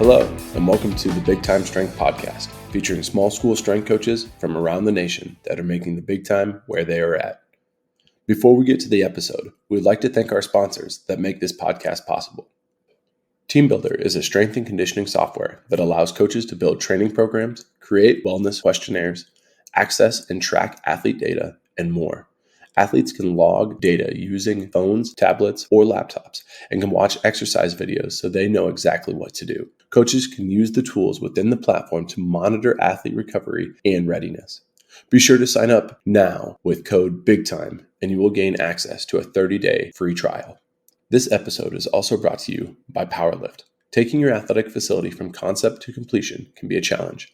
Hello, and welcome to the BigTime Strength Podcast, featuring small school strength coaches from around the nation that are making the big time where they are at. Before we get to the episode, we'd like to thank our sponsors that make this podcast possible. TeamBuildr is a strength and conditioning software that allows coaches to build training programs, create wellness questionnaires, access and track athlete data, and more. Athletes can log data using phones, tablets, or laptops and can watch exercise videos so they know exactly what to do. Coaches can use the tools within the platform to monitor athlete recovery and readiness. Be sure to sign up now with code BigTime and you will gain access to a 30-day free trial. This episode is also brought to you by Powerlift. Taking your athletic facility from concept to completion can be a challenge.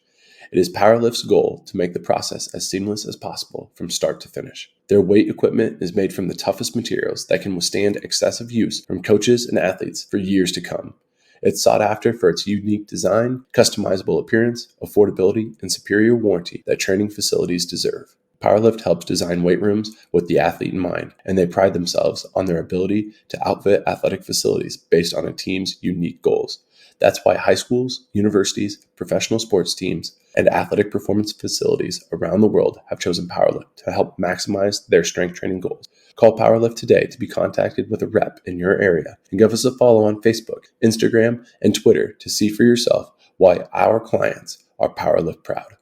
It is Powerlift's goal to make the process as seamless as possible from start to finish. Their weight equipment is made from the toughest materials that can withstand excessive use from coaches and athletes for years to come. It's sought after for its unique design, customizable appearance, affordability, and superior warranty that training facilities deserve. Powerlift helps design weight rooms with the athlete in mind, and they pride themselves on their ability to outfit athletic facilities based on a team's unique goals. That's why high schools, universities, professional sports teams, and athletic performance facilities around the world have chosen Powerlift to help maximize their strength training goals. Call Powerlift today to be contacted with a rep in your area and give us a follow on Facebook, Instagram, and Twitter to see for yourself why our clients are Powerlift proud.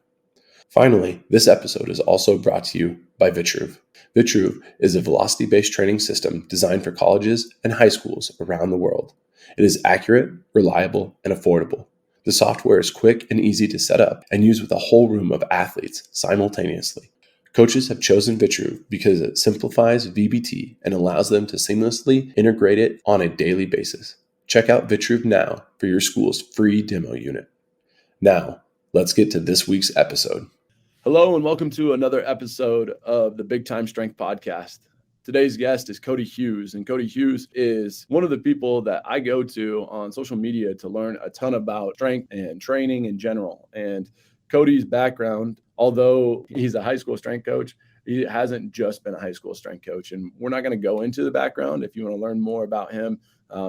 Finally, this episode is also brought to you by Vitruve. Vitruve is a velocity-based training system designed for colleges and high schools around the world. It is accurate, reliable, and affordable. The software is quick and easy to set up and use with a whole room of athletes simultaneously. Coaches have chosen Vitruve because it simplifies VBT and allows them to seamlessly integrate it on a daily basis. Check out Vitruve now for your school's free demo unit. Now, let's get to this week's episode. Hello and welcome to another episode of the BigTime Strength Podcast. Today's guest is Cody Hughes, and Cody Hughes is one of the people that I go to on social media to learn a ton about strength and training in general. And Cody's background, although he's a high school strength coach, he hasn't just been a high school strength coach. And we're not going to go into the background. If you want to learn more about him,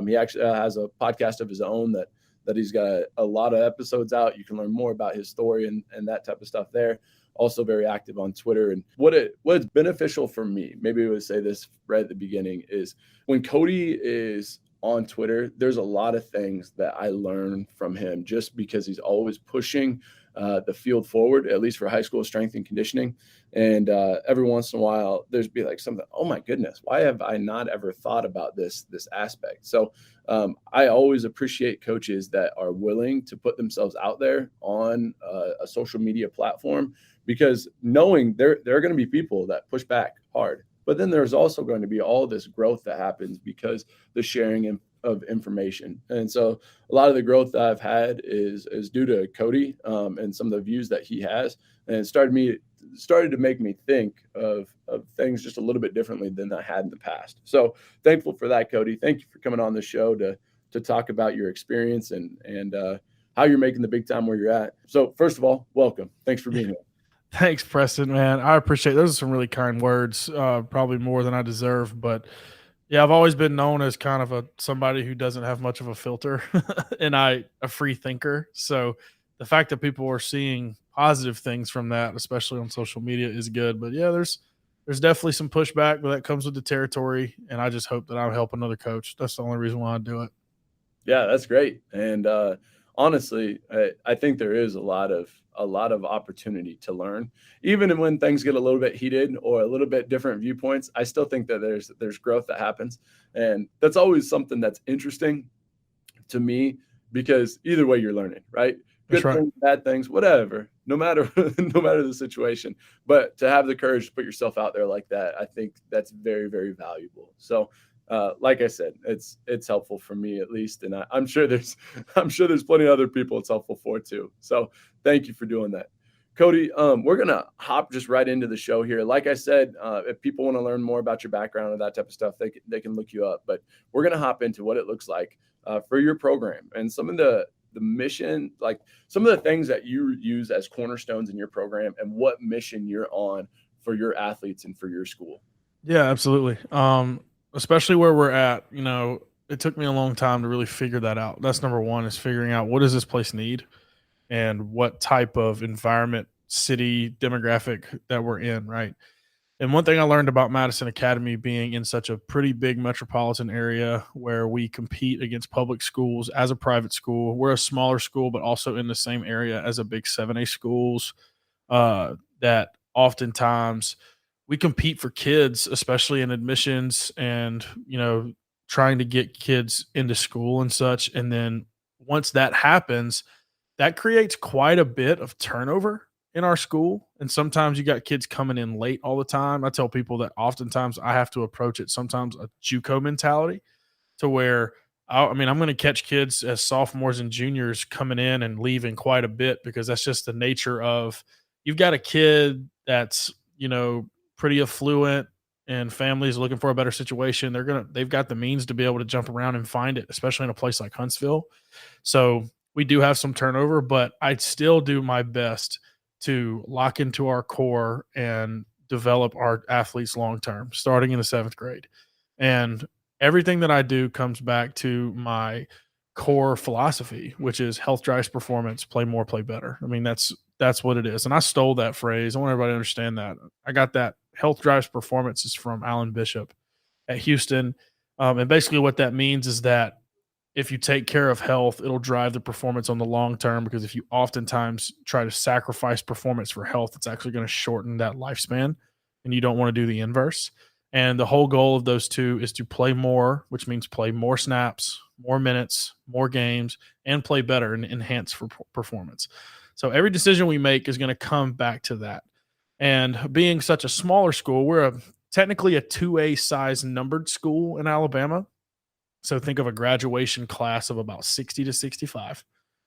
he actually has a podcast of his own that he's got a lot of episodes out. You can learn more about his story and that type of stuff there. Also very active on Twitter. And what's beneficial for me, maybe I would say this right at the beginning, is when Cody is on Twitter, there's a lot of things that I learn from him just because he's always pushing the field forward, at least for high school strength and conditioning. And every once in a while, there's be like something, oh my goodness, why have I not ever thought about this aspect? So I always appreciate coaches that are willing to put themselves out there on a social media platform, because knowing there are going to be people that push back hard, but then there's also going to be all this growth that happens because the sharing of information. And so a lot of the growth that I've had is due to Cody and some of the views that he has, and it started to make me think of things just a little bit differently than I had in the past. So thankful for that, Cody. Thank you for coming on the show to talk about your experience and how you're making the big time where you're at. So first of all, welcome. Thanks for being here. Thanks, Preston, man. I appreciate it. Those are some really kind words, probably more than I deserve. But yeah, I've always been known as kind of somebody who doesn't have much of a filter and a free thinker. So the fact that people are seeing positive things from that, especially on social media, is good. But yeah, there's definitely some pushback, but that comes with the territory. And I just hope that I help another coach. That's the only reason why I do it. Yeah, that's great. And honestly, I think there is a lot of opportunity to learn, even when things get a little bit heated or a little bit different viewpoints. I still think that there's growth that happens, and that's always something that's interesting to me, because either way you're learning, right? Good things, bad things, whatever, no matter the situation. But to have the courage to put yourself out there like that, I think that's very, very valuable. So like I said, it's helpful for me at least, and I'm sure there's plenty of other people it's helpful for too. So thank you for doing that, Cody. We're gonna hop just right into the show here. Like I said, if people want to learn more about your background and that type of stuff, they can look you up. But we're gonna hop into what it looks like for your program and some of the mission, like some of the things that you use as cornerstones in your program and what mission you're on for your athletes and for your school. Yeah, absolutely. Especially where we're at, it took me a long time to really figure that out. That's number one, is figuring out what does this place need and what type of environment, city, demographic that we're in, right? And one thing I learned about Madison Academy being in such a pretty big metropolitan area where we compete against public schools as a private school. We're a smaller school, but also in the same area as a big 7A schools. That oftentimes we compete for kids, especially in admissions and, trying to get kids into school and such. And then once that happens, that creates quite a bit of turnover in our school. And sometimes you got kids coming in late all the time. I tell people that oftentimes I have to approach it sometimes a JUCO mentality, to where I'm going to catch kids as sophomores and juniors coming in and leaving quite a bit, because that's just the nature of, you've got a kid that's, pretty affluent and families looking for a better situation. They've got the means to be able to jump around and find it, especially in a place like Huntsville. So we do have some turnover, but I still do my best to lock into our core and develop our athletes long term, starting in the 7th grade. And everything that I do comes back to my core philosophy, which is health drives performance, play more, play better. I mean, that's what it is. And I stole that phrase. I want everybody to understand that. I got that health drives performance is from Alan Bishop at Houston. And basically what that means is that if you take care of health, it'll drive the performance on the long term, because if you oftentimes try to sacrifice performance for health, it's actually going to shorten that lifespan, and you don't want to do the inverse. And the whole goal of those two is to play more, which means play more snaps, more minutes, more games, and play better and enhance for performance. So every decision we make is going to come back to that. And being such a smaller school, technically a 2A size numbered school in Alabama. So think of a graduation class of about 60 to 65.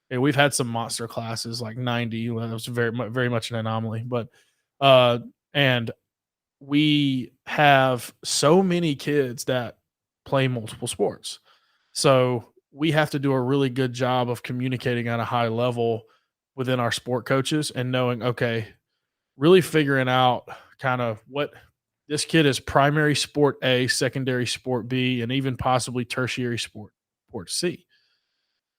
And we've had some monster classes like 90. Well, that was very much an anomaly. But and we have so many kids that play multiple sports. So we have to do a really good job of communicating at a high level within our sport coaches and knowing, okay, really figuring out kind of what this kid is: primary sport A, secondary sport B, and even possibly tertiary sport C,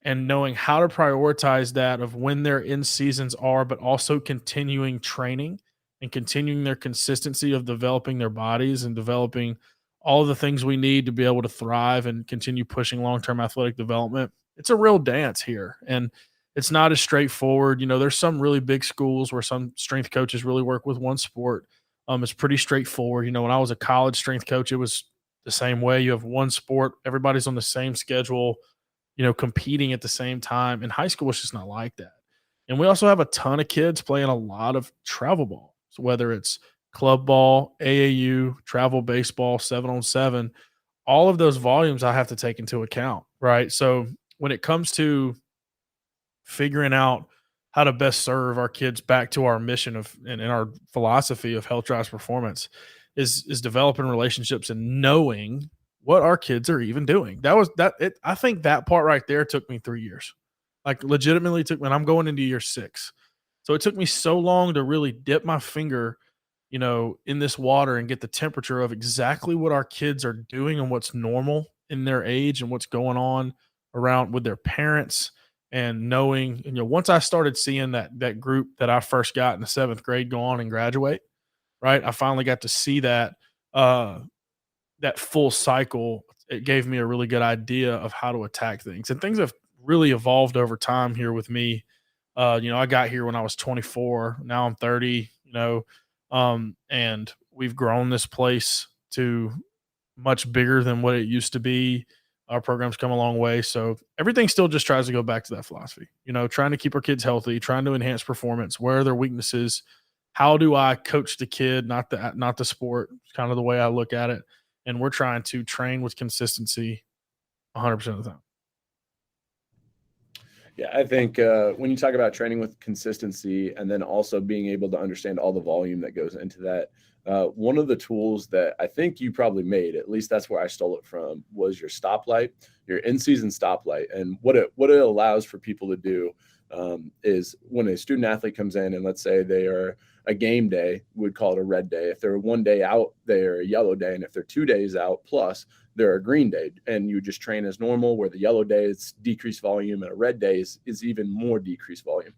and knowing how to prioritize that of when their in seasons are, but also continuing training and continuing their consistency of developing their bodies and developing all of the things we need to be able to thrive and continue pushing long-term athletic development. It's a real dance here. And it's not as straightforward. There's some really big schools where some strength coaches really work with one sport. It's pretty straightforward. When I was a college strength coach, it was the same way. You have one sport, everybody's on the same schedule, competing at the same time. In high school, it's just not like that. And we also have a ton of kids playing a lot of travel ball. So whether it's club ball, AAU, travel baseball, 7-on-7, all of those volumes I have to take into account, right? So when it comes to figuring out how to best serve our kids back to our mission of and our philosophy of health drives performance is developing relationships and knowing what our kids are even doing. I think that part right there took me 3 years. Like legitimately took me, and I'm going into year 6. So it took me so long to really dip my finger, in this water and get the temperature of exactly what our kids are doing and what's normal in their age and what's going on around with their parents. And knowing, once I started seeing that group that I first got in the 7th grade go on and graduate, right? I finally got to see uh that full cycle. It gave me a really good idea of how to attack things. And things have really evolved over time here with me. I got here when I was 24. Now I'm 30, and we've grown this place to much bigger than what it used to be. Our program's come a long way. So everything still just tries to go back to that philosophy, trying to keep our kids healthy, trying to enhance performance. Where are their weaknesses? How do I coach the kid, not the sport? It's kind of the way I look at it. And we're trying to train with consistency 100% of the time. Yeah, I think when you talk about training with consistency and then also being able to understand all the volume that goes into that, one of the tools that I think you probably made, at least that's where I stole it from, was your stoplight, your in-season stoplight. And what it allows for people to do is when a student athlete comes in, and let's say they are a game day, we'd call it a red day. If they're 1 day out, they're a yellow day. And if they're 2 days out plus, they're a green day. And you just train as normal, where the yellow day is decreased volume and a red day is even more decreased volume.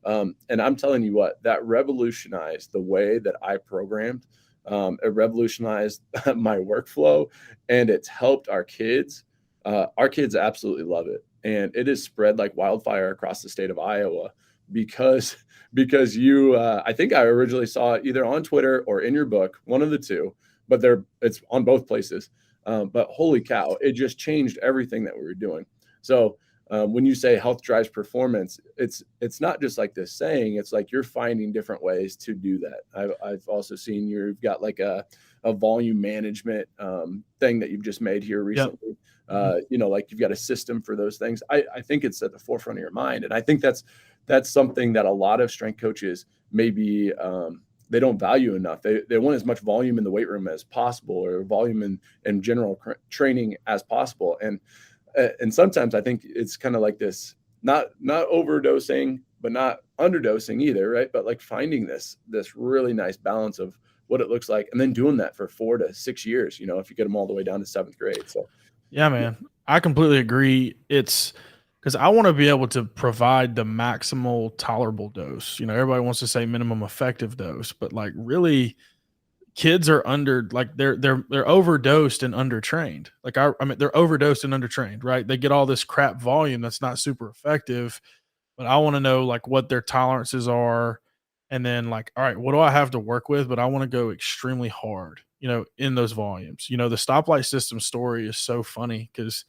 And I'm telling you what, that revolutionized the way that I programmed. It revolutionized my workflow, and it's helped our kids. Our kids absolutely love it, and it is spread like wildfire across the state of Iowa because you. I think I originally saw it either on Twitter or in your book, one of the two, but it's on both places. But holy cow, it just changed everything that we were doing. So when you say health drives performance, it's not just like this saying. It's like you're finding different ways to do that. I've also seen you've got like a volume management thing that you've just made here recently. Yep. Like you've got a system for those things. I think it's at the forefront of your mind, and I think that's something that a lot of strength coaches maybe they don't value enough. They want as much volume in the weight room as possible, or volume in general training as possible, and sometimes I think it's kind of like this, not overdosing, but not underdosing either, right? But like finding this really nice balance of what it looks like, and then doing that for 4 to 6 years. If you get them all the way down to 7th grade. So Yeah, man, I completely agree. It's because I want to be able to provide the maximal tolerable dose. Everybody wants to say minimum effective dose, but like really, kids are they're overdosed and undertrained. Like I mean, they're overdosed and undertrained, right? They get all this crap volume that's not super effective, but I want to know like what their tolerances are, and then like, all right, what do I have to work with? But I want to go extremely hard, in those volumes. The stoplight system story is so funny because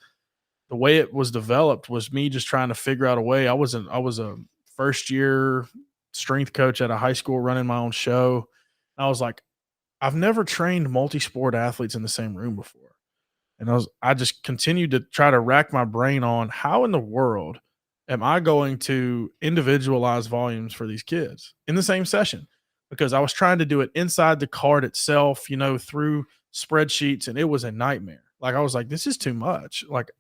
the way it was developed was me just trying to figure out a way. I was a first year strength coach at a high school running my own show. I was like, I've never trained multi-sport athletes in the same room before. And I just continued to try to rack my brain on how in the world am I going to individualize volumes for these kids in the same session? Because I was trying to do it inside the card itself, through spreadsheets, and it was a nightmare. Like I was like, this is too much. Like,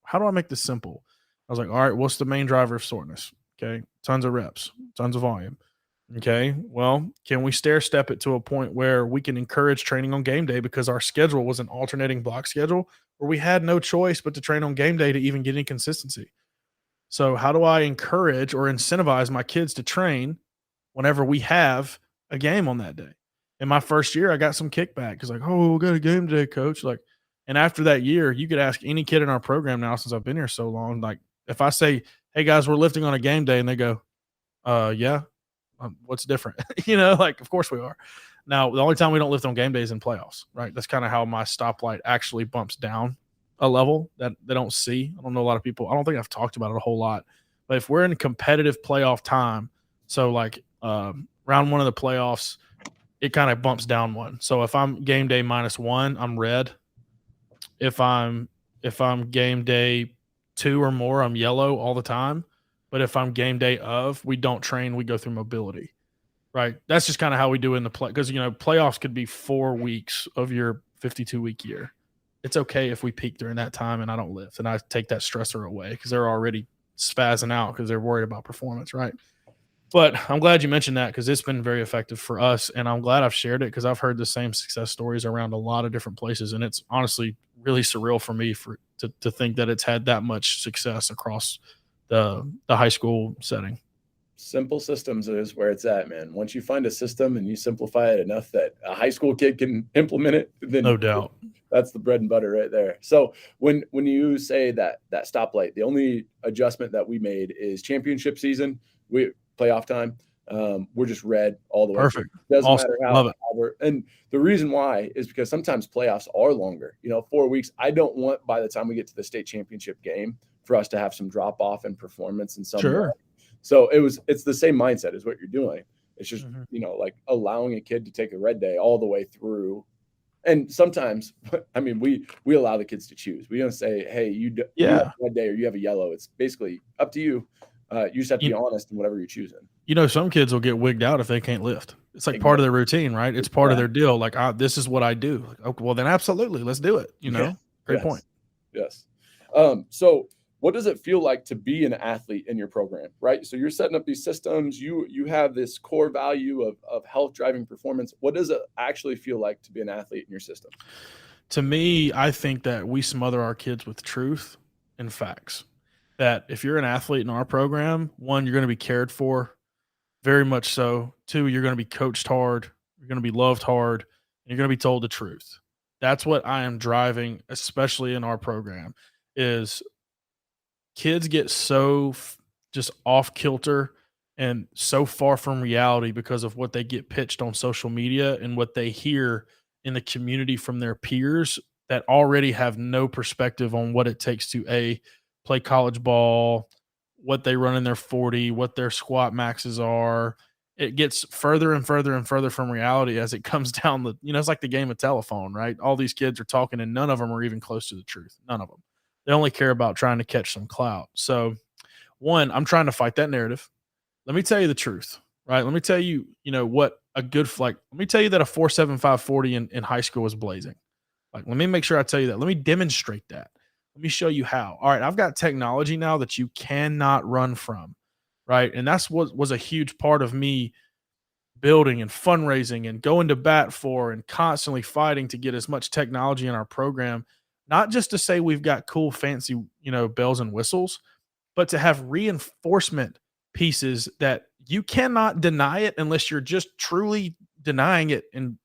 how do I make this simple? I was like, all right, what's the main driver of soreness? Okay, tons of reps, tons of volume. Okay. Well, can we stair step it to a point where we can encourage training on game day, because our schedule was an alternating block schedule where we had no choice but to train on game day to even get any consistency? So, how do I encourage or incentivize my kids to train whenever we have a game on that day? In my first year, I got some kickback because, like, oh, we got a game day, coach. Like, and after that year, you could ask any kid in our program now, since I've been here so long. Like, if I say, hey guys, we're lifting on a game day, and they go, yeah, what's different? Like, of course we are. Now, the only time we don't lift on game day is in playoffs, right? That's kind of how my stoplight actually bumps down a level that they don't see. I don't know a lot of people. I don't think I've talked about it a whole lot, but if we're in competitive playoff time, so like round one of the playoffs, it kind of bumps down one. So if I'm game day -1, I'm red. If I'm game day 2 or more, I'm yellow all the time. But if I'm game day of, we don't train, we go through mobility. Right. That's just kind of how we do in the play, because playoffs could be 4 weeks of your 52-week year. It's okay if we peak during that time and I don't lift, and I take that stressor away because they're already spazzing out because they're worried about performance, right? But I'm glad you mentioned that, because it's been very effective for us, and I'm glad I've shared it because I've heard the same success stories around a lot of different places, and it's honestly really surreal for me to think that it's had that much success across the high school setting. simple systems is where it's at, man. Once you find a system and you simplify it enough that a high school kid can implement it, then No doubt. that's the bread and butter right there. So when you say that stoplight, the only adjustment that we made is championship season, we playoff time. We're just red all the way through. Perfect. Doesn't Awesome. matter how Love it. we're, and the reason why is because sometimes playoffs are longer. 4 weeks. I don't want, by the time we get to the state championship game, for us to have some drop off in performance in some way. Sure. So it's the same mindset as what you're doing. It's just, Mhm. like allowing a kid to take a red day all the way through. And sometimes, I mean, we allow the kids to choose. We don't say, hey, you have Yeah. a red day or you have a yellow. It's basically up to you. You just have to be You honest in whatever you're choosing. Some kids will get wigged out if they can't lift. It's like part of their routine, right? It's part of their deal. Like, this is what I do. Like, okay, well, then absolutely, let's do it. Great point. Yes. So what does it feel like to be an athlete in your program, right? So you're setting up these systems. You have this core value of health driving performance. What does it actually feel like to be an athlete in your system? To me, I think that we smother our kids with truth and facts. That if you're an athlete in our program, one, you're going to be cared for, very much so. Two, you're going to be coached hard, you're going to be loved hard, and you're going to be told the truth. That's what I am driving, especially in our program, is kids get so just off kilter and so far from reality because of what they get pitched on social media and what they hear in the community from their peers that already have no perspective on what it takes to play college ball, what they run in their 40, what their squat maxes are. It gets further and further and further from reality as it comes down it's like the game of telephone, right? All these kids are talking and none of them are even close to the truth. None of them. They only care about trying to catch some clout. So, one, I'm trying to fight that narrative. Let me tell you the truth, right? Let me tell you, what a good let me tell you that a 4.75 40 in high school was blazing. Like, let me make sure I tell you that. Let me demonstrate that. Let me show you how. All right, I've got technology now that you cannot run from, right? And that's what was a huge part of me building and fundraising and going to bat for and constantly fighting to get as much technology in our program, not just to say we've got cool, fancy, bells and whistles, but to have reinforcement pieces that you cannot deny it unless you're just truly denying it and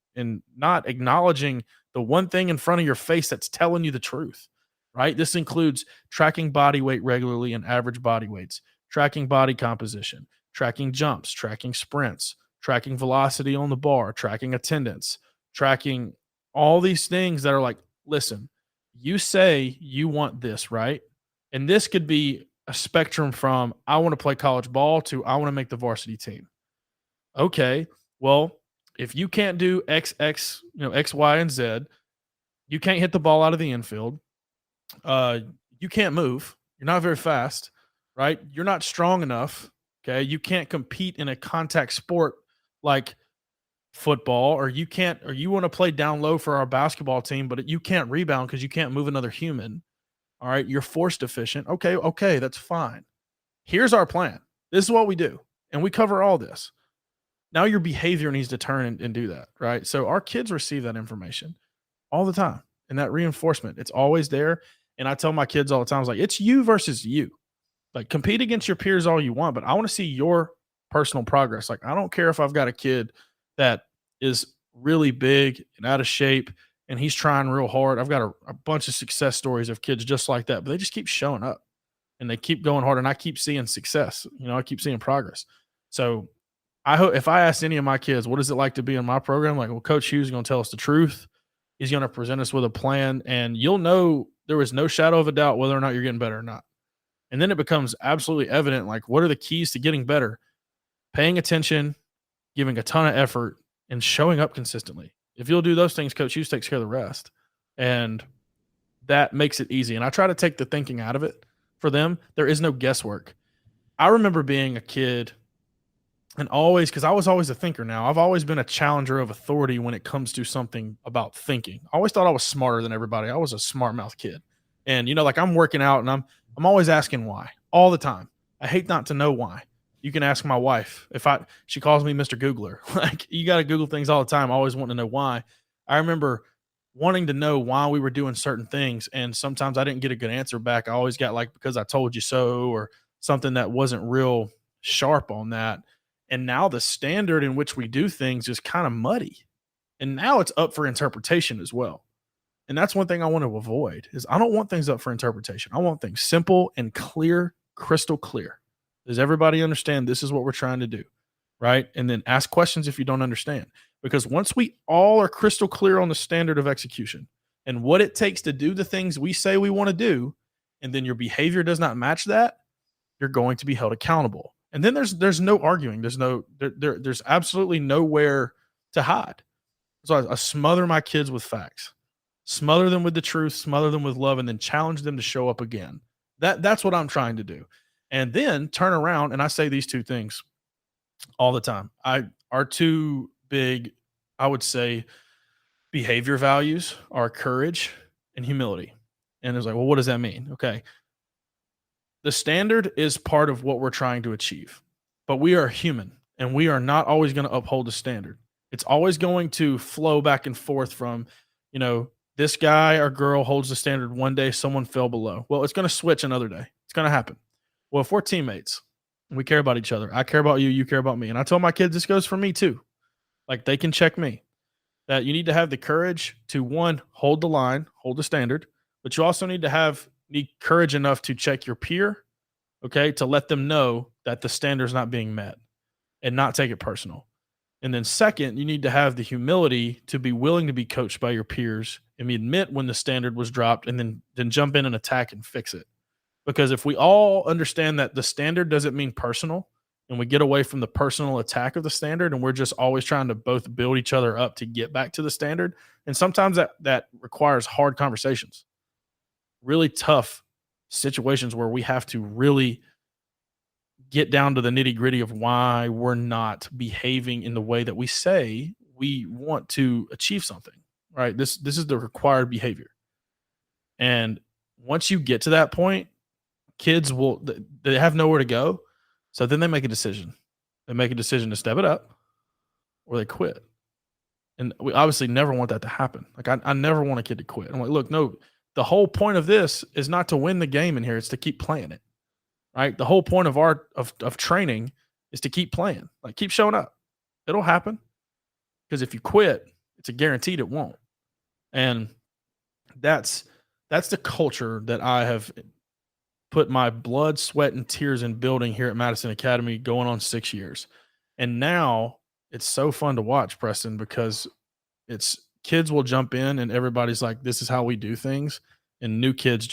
not acknowledging the one thing in front of your face that's telling you the truth, right? This includes tracking body weight regularly and average body weights, tracking body composition, tracking jumps, tracking sprints, tracking velocity on the bar, tracking attendance, tracking all these things that are like, listen, you say you want this, right? And this could be a spectrum from I want to play college ball to I want to make the varsity team. Okay, well, if you can't do X, X, Y, and Z, you can't hit the ball out of the infield. You can't move. You're not very fast, right? You're not strong enough. Okay, you can't compete in a contact sport like football, or you want to play down low for our basketball team, but you can't rebound because you can't move another human. All right, you're force deficient. Okay, that's fine. Here's our plan. This is what we do, and we cover all this. Now your behavior needs to turn and do that, right? So our kids receive that information all the time, and that reinforcement, it's always there. And I tell my kids all the time, I was like, it's you versus you. Like, compete against your peers all you want, but I want to see your personal progress. Like, I don't care if I've got a kid that is really big and out of shape and he's trying real hard. I've got a bunch of success stories of kids just like that, but they just keep showing up and they keep going hard, and I keep seeing success. I keep seeing progress. So I hope if I ask any of my kids, what is it like to be in my program? Like, well, Coach Hughes is going to tell us the truth. He's going to present us with a plan, and you'll know there is no shadow of a doubt whether or not you're getting better or not. And then it becomes absolutely evident, like, what are the keys to getting better? Paying attention, giving a ton of effort, and showing up consistently. If you'll do those things, Coach Hughes takes care of the rest. And that makes it easy. And I try to take the thinking out of it for them. There is no guesswork. I remember being a kid and because I was always a thinker now. I've always been a challenger of authority when it comes to something about thinking. I always thought I was smarter than everybody. I was a smart mouth kid. And, like, I'm working out and I'm always asking why all the time. I hate not to know why. You can ask my wife she calls me Mr. Googler. Like, you got to Google things all the time. Always wanting to know why. I remember wanting to know why we were doing certain things. And sometimes I didn't get a good answer back. I always got like, because I told you so, or something that wasn't real sharp on that. And now the standard in which we do things is kind of muddy. And now it's up for interpretation as well. And that's one thing I want to avoid is I don't want things up for interpretation. I want things simple and clear, crystal clear. Does everybody understand this is what we're trying to do? Right? And then ask questions if you don't understand. Because once we all are crystal clear on the standard of execution and what it takes to do the things we say we want to do, and then your behavior does not match that, you're going to be held accountable. And then there's no arguing. There's absolutely nowhere to hide. So I smother my kids with facts, smother them with the truth, smother them with love, and then challenge them to show up again. That's what I'm trying to do. And then turn around and I say these two things. all the time. Our two big, I would say, behavior values are courage and humility. And it's like, well, what does that mean? Okay. The standard is part of what we're trying to achieve, but we are human and we are not always going to uphold the standard. It's always going to flow back and forth from, this guy or girl holds the standard one day, someone fell below. Well, it's going to switch another day. It's going to happen. Well, if we're teammates and we care about each other, I care about you, you care about me. And I tell my kids this goes for me too. Like they can check me, that you need to have the courage to, one, hold the line, hold the standard, but you also need courage enough to check your peer, okay, to let them know that the standard's not being met and not take it personal. And then second, you need to have the humility to be willing to be coached by your peers and admit when the standard was dropped, and then jump in and attack and fix it. Because if we all understand that the standard doesn't mean personal, and we get away from the personal attack of the standard, and we're just always trying to both build each other up to get back to the standard, and sometimes that requires hard conversations, really tough situations where we have to really get down to the nitty gritty of why we're not behaving in the way that we say we want to achieve something. Right? This is the required behavior, and once you get to that point, kids they have nowhere to go, so then they make a decision. They make a decision to step it up, or they quit. And we obviously never want that to happen. Like I never want a kid to quit. I'm like, look, no, the whole point of this is not to win the game in here. It's to keep playing it. Right. The whole point of of training is to keep playing, like keep showing up. It'll happen. Because if you quit, it's a guaranteed it won't. And that's the culture that I have put my blood, sweat, and tears in building here at Madison Academy, going on 6 years. And now it's so fun to watch, Preston, because it's kids will jump in and everybody's like, this is how we do things. And new kids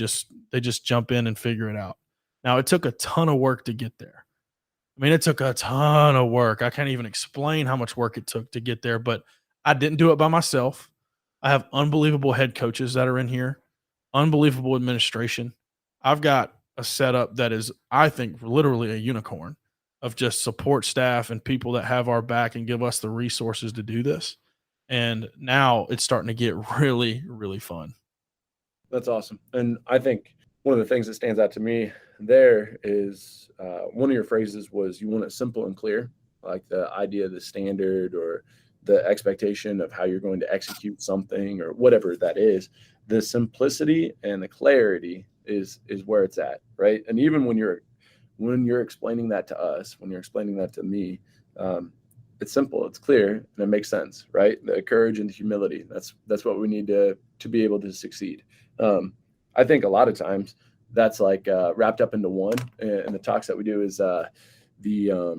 they just jump in and figure it out. Now, it took a ton of work to get there. I mean, it took a ton of work. I can't even explain how much work it took to get there, but I didn't do it by myself. I have unbelievable head coaches that are in here, unbelievable administration. I've got a setup that is, I think, literally a unicorn of just support staff and people that have our back and give us the resources to do this. And now it's starting to get really, really fun. That's awesome. And I think one of the things that stands out to me there is one of your phrases was you want it simple and clear, like the idea of the standard or the expectation of how you're going to execute something or whatever that is. The simplicity and the clarity is where it's at, right? And even when you're explaining that to us, when you're explaining that to me, it's simple, it's clear, and it makes sense, right? The courage and the humility. That's what we need to be able to succeed. I think a lot of times that's like wrapped up into one. And the talks that we do is the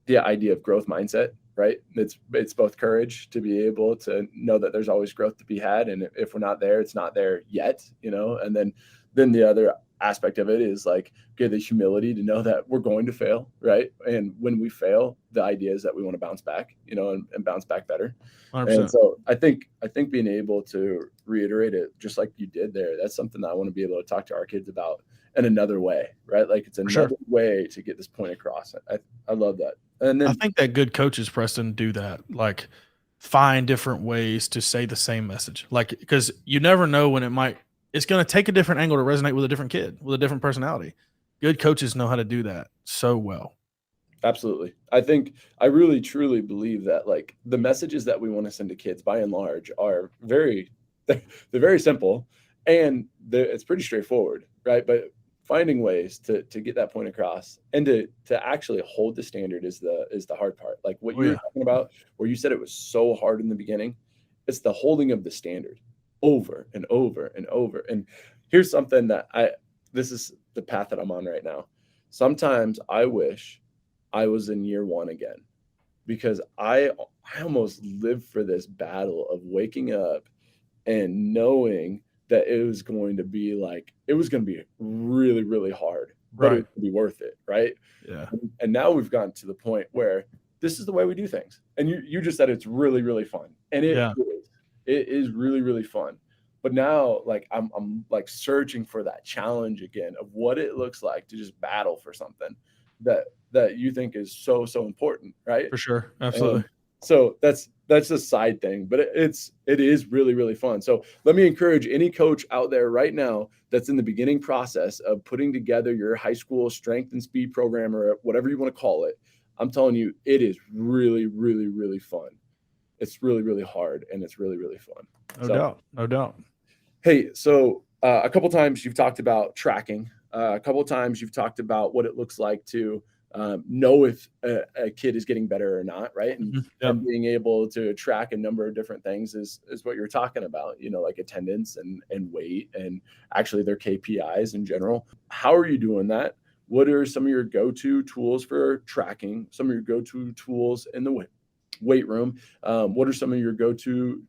idea of growth mindset, right? It's both courage to be able to know that there's always growth to be had, and if we're not there, it's not there yet, and then the other aspect of it is like, okay, the humility to know that we're going to fail, right? And when we fail, the idea is that we want to bounce back, and bounce back better. 100%. And so I think being able to reiterate it just like you did there, that's something that I want to be able to talk to our kids about in another way, right? Like it's another way to get this point across. I love that. And then I think that good coaches, Preston, do that. Like find different ways to say the same message. Like, because you never know when it's going to take a different angle to resonate with a different kid, with a different personality. Good coaches know how to do that so well. Absolutely. I really truly believe that like the messages that we want to send to kids by and large are they're very simple, and it's pretty straightforward, right? But finding ways to get that point across and to actually hold the standard is the hard part. Like what you were talking about, where you said it was so hard in the beginning, it's the holding of the standard over and over and over. And here's something that this is the path that I'm on right now. Sometimes I wish I was in year one again, because I almost lived for this battle of waking up and knowing that it was going to be really, really hard, but it would be worth it. Right. Yeah. And now we've gotten to the point where this is the way we do things. And you just said it's really, really fun. And it is really, really fun. But now like I'm like searching for that challenge again of what it looks like to just battle for something that that you think is so important, right? For sure. Absolutely. So that's a side thing, but it is really fun. So let me encourage any coach out there right now that's in the beginning process of putting together your high school strength and speed program, or whatever you want to call it. I'm telling you, it is really fun. It's really hard, and it's really fun. No doubt. Hey, so a couple times you've talked about tracking. A couple times you've talked about what it looks like to know if a kid is getting better or not, right? And being able to track a number of different things is what you're talking about, like attendance and weight, and actually their KPIs in general. How are you doing that? What are some of your go-to tools for tracking? Some of your go-to tools in the weight room? What are some of your go-to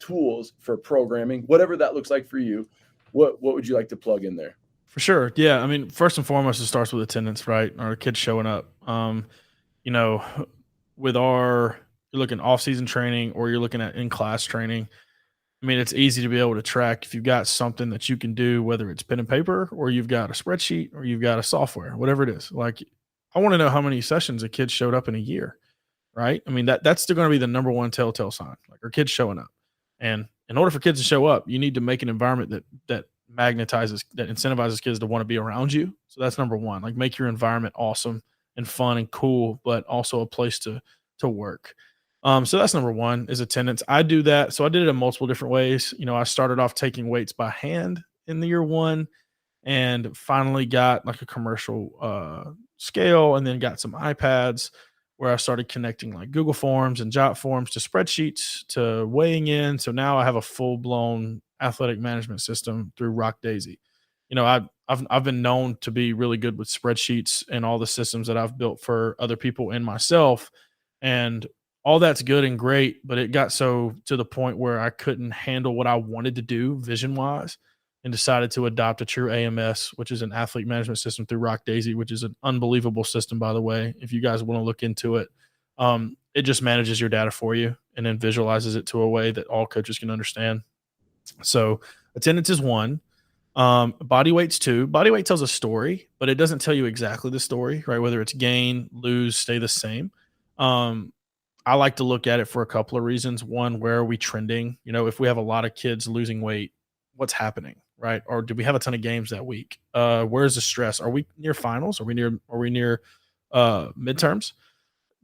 tools for programming? Whatever that looks like for you, what would you like to plug in there? For sure. Yeah. I mean, first and foremost, it starts with attendance, right? Our kids showing up. With you're looking off-season training, or you're looking at in-class training. I mean, it's easy to be able to track if you've got something that you can do, whether it's pen and paper, or you've got a spreadsheet, or you've got a software, whatever it is. Like, I want to know how many sessions a kid showed up in a year, right? I mean, that's still going to be the number one telltale sign, like, our kids showing up. And in order for kids to show up, you need to make an environment that incentivizes kids to want to be around you. So that's number one. Like, make your environment awesome and fun and cool, but also a place to work. So that's number one, is attendance. I do that. So I did it in multiple different ways. I started off taking weights by hand in the year one, and finally got like a commercial scale, and then got some iPads where I started connecting like Google Forms and Jot Forms to spreadsheets to weighing in. So now I have a full blown athletic management system through Rock Daisy. I've been known to be really good with spreadsheets and all the systems that I've built for other people and myself. And all that's good and great, but it got so to the point where I couldn't handle what I wanted to do vision wise, and decided to adopt a true AMS, which is an athlete management system through Rock Daisy, which is an unbelievable system, by the way. If you guys want to look into it, it just manages your data for you and then visualizes it to a way that all coaches can understand. So attendance is one. Body weight's two. Body weight tells a story, but it doesn't tell you exactly the story, right? Whether it's gain, lose, stay the same. I like to look at it for a couple of reasons. One, where are we trending? If we have a lot of kids losing weight, what's happening, right? Or do we have a ton of games that week? Where's the stress? Are we near finals? Are we near midterms?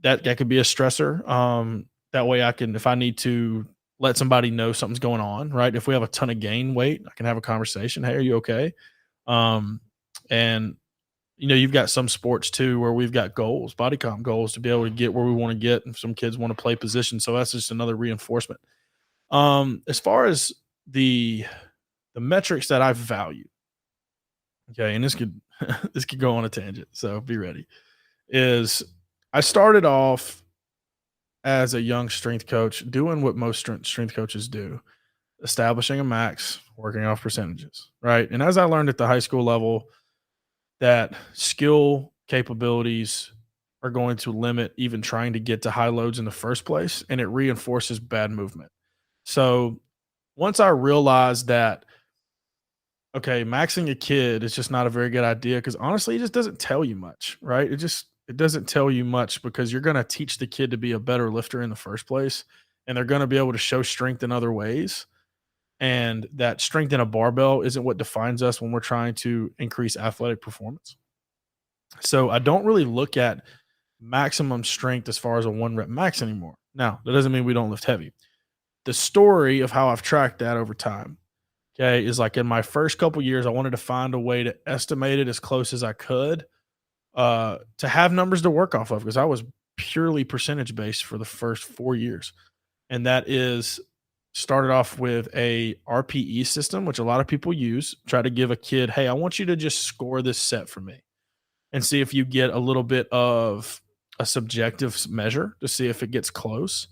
That could be a stressor. That way I can, if I need to let somebody know something's going on, right? If we have a ton of gain weight, I can have a conversation. Hey, are you okay? And you've got some sports too where we've got goals, body comp goals, to be able to get where we want to get. And some kids want to play position. So that's just another reinforcement. As far as the metrics that I value, okay, and this could go on a tangent, so be ready, is I started off as a young strength coach doing what most strength coaches do, establishing a max, working off percentages, right? And as I learned at the high school level, that skill capabilities are going to limit even trying to get to high loads in the first place, and it reinforces bad movement. So once I realized that, okay, maxing a kid is just not a very good idea, because honestly, it just doesn't tell you much, right? It doesn't tell you much, because you're going to teach the kid to be a better lifter in the first place, and they're going to be able to show strength in other ways. And that strength in a barbell isn't what defines us when we're trying to increase athletic performance. So I don't really look at maximum strength as far as a 1 rep max anymore. Now, that doesn't mean we don't lift heavy. The story of how I've tracked that over time, okay, is like in my first couple years, I wanted to find a way to estimate it as close as I could, to have numbers to work off of, because I was purely percentage based for the first 4 years. And that is started off with a RPE system, which a lot of people use, try to give a kid, hey, I want you to just score this set for me, and see if you get a little bit of a subjective measure to see if it gets close.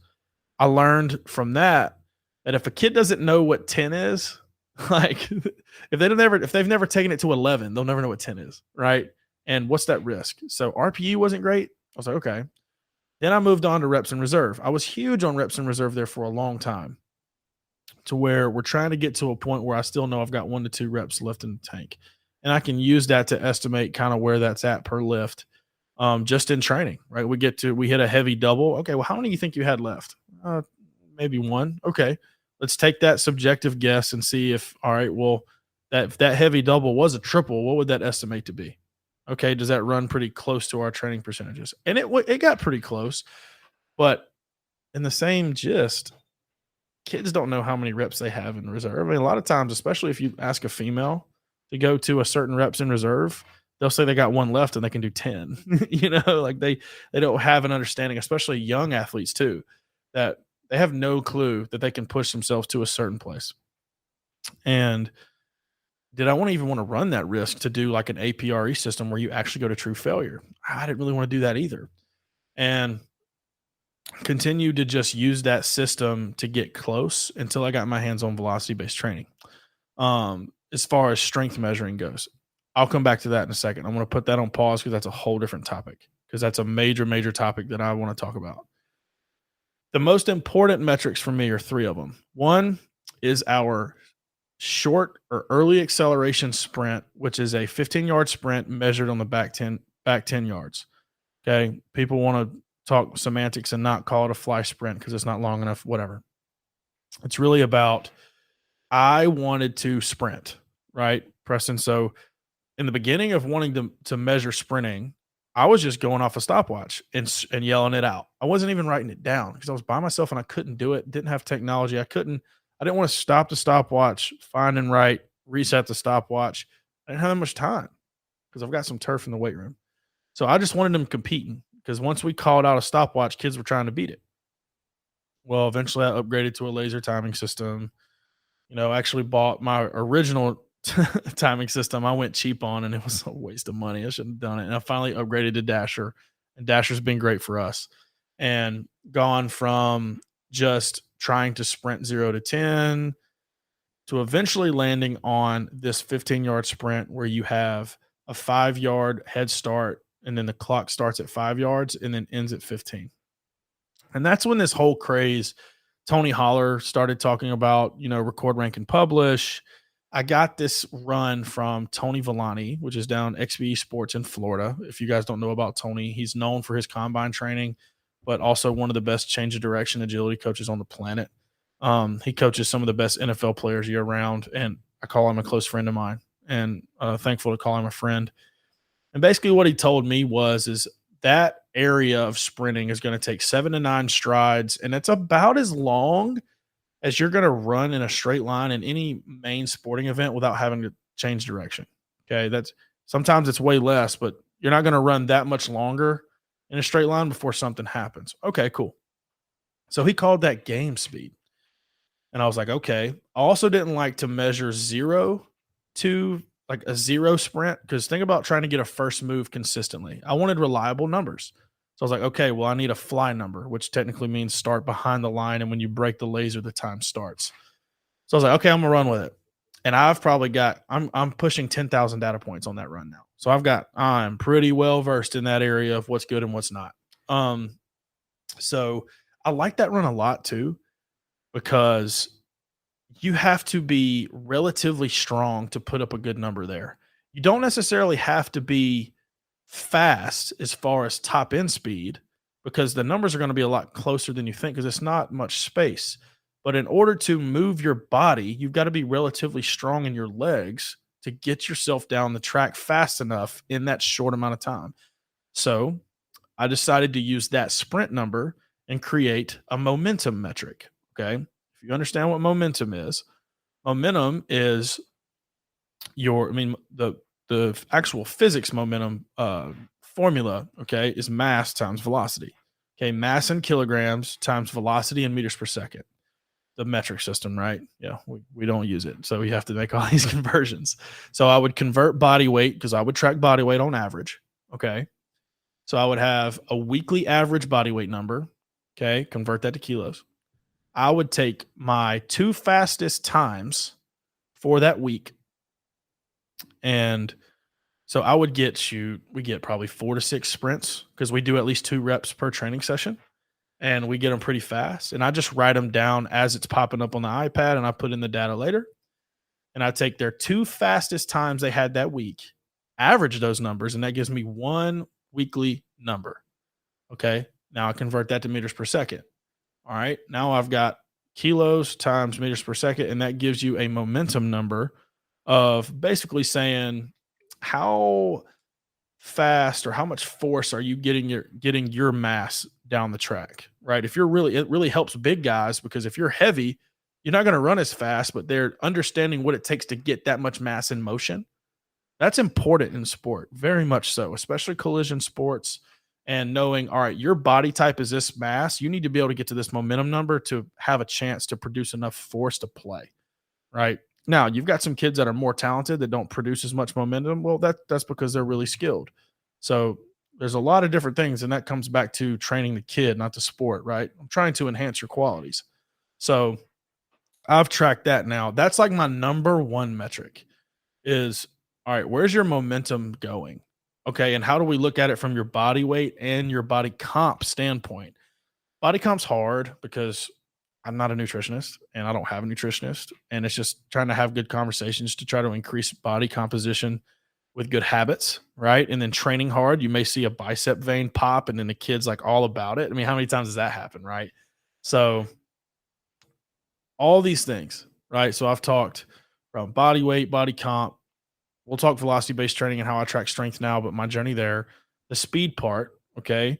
I learned from that if a kid doesn't know what 10 is, like if they've never taken it to 11, they'll never know what 10 is, right? And what's that risk? So RPE wasn't great. I was like, okay. Then I moved on to reps in reserve. I was huge on reps in reserve there for a long time, to where we're trying to get to a point where I still know I've got 1 to 2 reps left in the tank, and I can use that to estimate kind of where that's at per lift. just in training, right? We hit a heavy double. Okay, well, how many do you think you had left? Maybe one. Okay, let's take that subjective guess and see if, all right, well, if that heavy double was a triple, what would that estimate to be? Okay, does that run pretty close to our training percentages? And it got pretty close, but in the same gist, kids don't know how many reps they have in reserve. I mean, a lot of times, especially if you ask a female to go to a certain reps in reserve, they'll say they got one left and they can do 10. Like they don't have an understanding, especially young athletes too, that they have no clue that they can push themselves to a certain place. And did I even want to run that risk to do like an APRE system where you actually go to true failure? I didn't really want to do that either. And continued to just use that system to get close until I got my hands on velocity-based training. As far as strength measuring goes, I'll come back to that in a second. I'm going to put that on pause because that's a whole different topic, because that's a major, major topic that I want to talk about. The most important metrics for me are 3 of them. One is our short or early acceleration sprint, which is a 15-yard sprint measured on the back 10 yards. Okay. People want to talk semantics and not call it a fly sprint because it's not long enough, whatever. It's really about, I wanted to sprint, right, Preston? So in the beginning of wanting to measure sprinting, I was just going off a stopwatch and yelling it out. I wasn't even writing it down because I was by myself and I couldn't do it. Didn't have technology. I didn't want to stop the stopwatch, find and write, reset the stopwatch. I didn't have that much time because I've got some turf in the weight room. So I just wanted them competing, because once we called out a stopwatch, kids were trying to beat it. Well, eventually I upgraded to a laser timing system. Actually bought my original timing system I went cheap on, and it was a waste of money. I shouldn't have done it. And I finally upgraded to Dasher, and Dasher's been great for us. And gone from just trying to sprint 0 to 10 to eventually landing on this 15-yard sprint where you have a 5-yard head start, and then the clock starts at 5 yards and then ends at 15. And that's when this whole craze, Tony Holler started talking about, record, rank, and publish. I got this run from Tony Villani, which is down XBE Sports in Florida. If you guys don't know about Tony, he's known for his combine training, but also one of the best change of direction agility coaches on the planet. He coaches some of the best NFL players year round, and I call him a close friend of mine, and thankful to call him a friend. And basically what he told me is that area of sprinting is going to take 7 to 9 strides, and it's about as long as you're going to run in a straight line in any main sporting event without having to change direction. Okay. Sometimes it's way less, but you're not going to run that much longer in a straight line before something happens. Okay, cool. So he called that game speed. And I was like, okay. I also didn't like to measure 0 to like a 0 sprint, because think about trying to get a first move consistently. I wanted reliable numbers. So I was like, okay, well, I need a fly number, which technically means start behind the line. And when you break the laser, the time starts. So I was like, okay, I'm going to run with it. And I've probably I'm pushing 10,000 data points on that run now. So I'm pretty well versed in that area of what's good and what's not. So I like that run a lot too, because you have to be relatively strong to put up a good number there. You don't necessarily have to be fast as far as top end speed, because the numbers are going to be a lot closer than you think, because it's not much space. But in order to move your body, you've got to be relatively strong in your legs to get yourself down the track fast enough in that short amount of time. So I decided to use that sprint number and create a momentum metric. Okay. If you understand what momentum is the actual physics momentum formula, okay, is mass times velocity. Okay, mass in kilograms times velocity in meters per second. The metric system, right? Yeah, we don't use it. So we have to make all these conversions. So I would convert body weight, because I would track body weight on average. Okay. So I would have a weekly average body weight number. Okay. Convert that to kilos. I would take my 2 fastest times for that week. And so I would we get probably 4 to 6 sprints, because we do at least 2 reps per training session, and we get them pretty fast. And I just write them down as it's popping up on the iPad, and I put in the data later. And I take their 2 fastest times they had that week, average those numbers, and that gives me 1 weekly number. Okay. Now I convert that to meters per second. All right. Now I've got kilos times meters per second, and that gives you a momentum number of basically saying how fast or how much force are you getting your mass down the track, right? If you're really, it really helps big guys, because if you're heavy, you're not going to run as fast, but they're understanding what it takes to get that much mass in motion. That's important in sport, very much so, especially collision sports. And knowing, all right, your body type is this mass, you need to be able to get to this momentum number to have a chance to produce enough force to play, right? Now, you've got some kids that are more talented that don't produce as much momentum. Well, that's because they're really skilled. So there's a lot of different things, and that comes back to training the kid, not the sport, right? I'm trying to enhance your qualities. So I've tracked that now. That's like my number one metric is, all right, where's your momentum going? Okay, and how do we look at it from your body weight and your body comp standpoint? Body comp's hard because I'm not a nutritionist and I don't have a nutritionist. And it's just trying to have good conversations to try to increase body composition with good habits, right? And then training hard, you may see a bicep vein pop and then the kid's like all about it. I mean, how many times does that happen, right? So all these things, right? So I've talked from body weight, body comp. We'll talk velocity-based training and how I track strength now, but my journey there, the speed part, okay?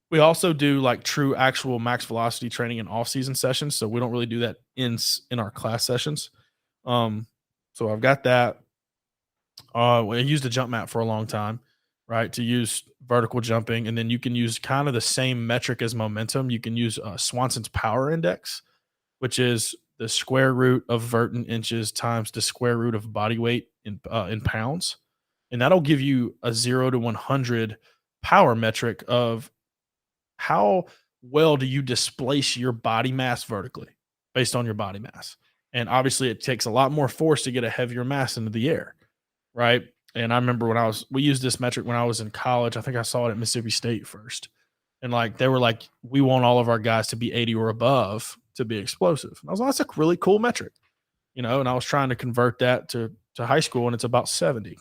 We also do like true actual max velocity training in off-season sessions, so we don't really do that in our class sessions. So I've got that. I used a jump map for a long time, right, to use vertical jumping, and then you can use kind of the same metric as momentum. You can use Swanson's power index, which is the square root of vert in inches times the square root of body weight in pounds. And that'll give you a 0 to 100 power metric of how well do you displace your body mass vertically based on your body mass. And obviously it takes a lot more force to get a heavier mass into the air, right? And I remember we used this metric when I was in college. I think I saw it at Mississippi State first. And like, they were like, we want all of our guys to be 80 or above to be explosive. And I was like, that's a really cool metric, and I was trying to convert that to high school, and it's about 70.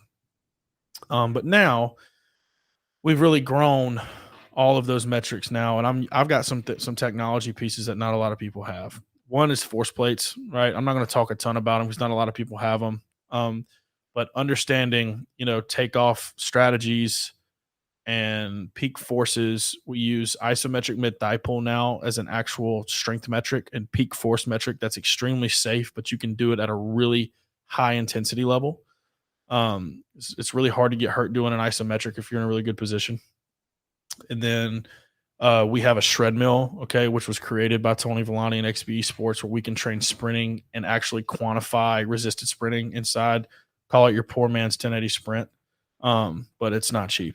But now we've really grown all of those metrics now. And I've got some technology pieces that not a lot of people have. One is force plates, right? I'm not going to talk a ton about them because not a lot of people have them. But understanding, takeoff strategies and peak forces. We use isometric mid-thigh-pull now as an actual strength metric and peak force metric that's extremely safe, but you can do it at a really high intensity level. It's really hard to get hurt doing an isometric if you're in a really good position. And then we have a shred mill, okay, which was created by Tony Villani and XBE Sports, where we can train sprinting and actually quantify resisted sprinting inside. Call it your poor man's 1080 sprint. But it's not cheap.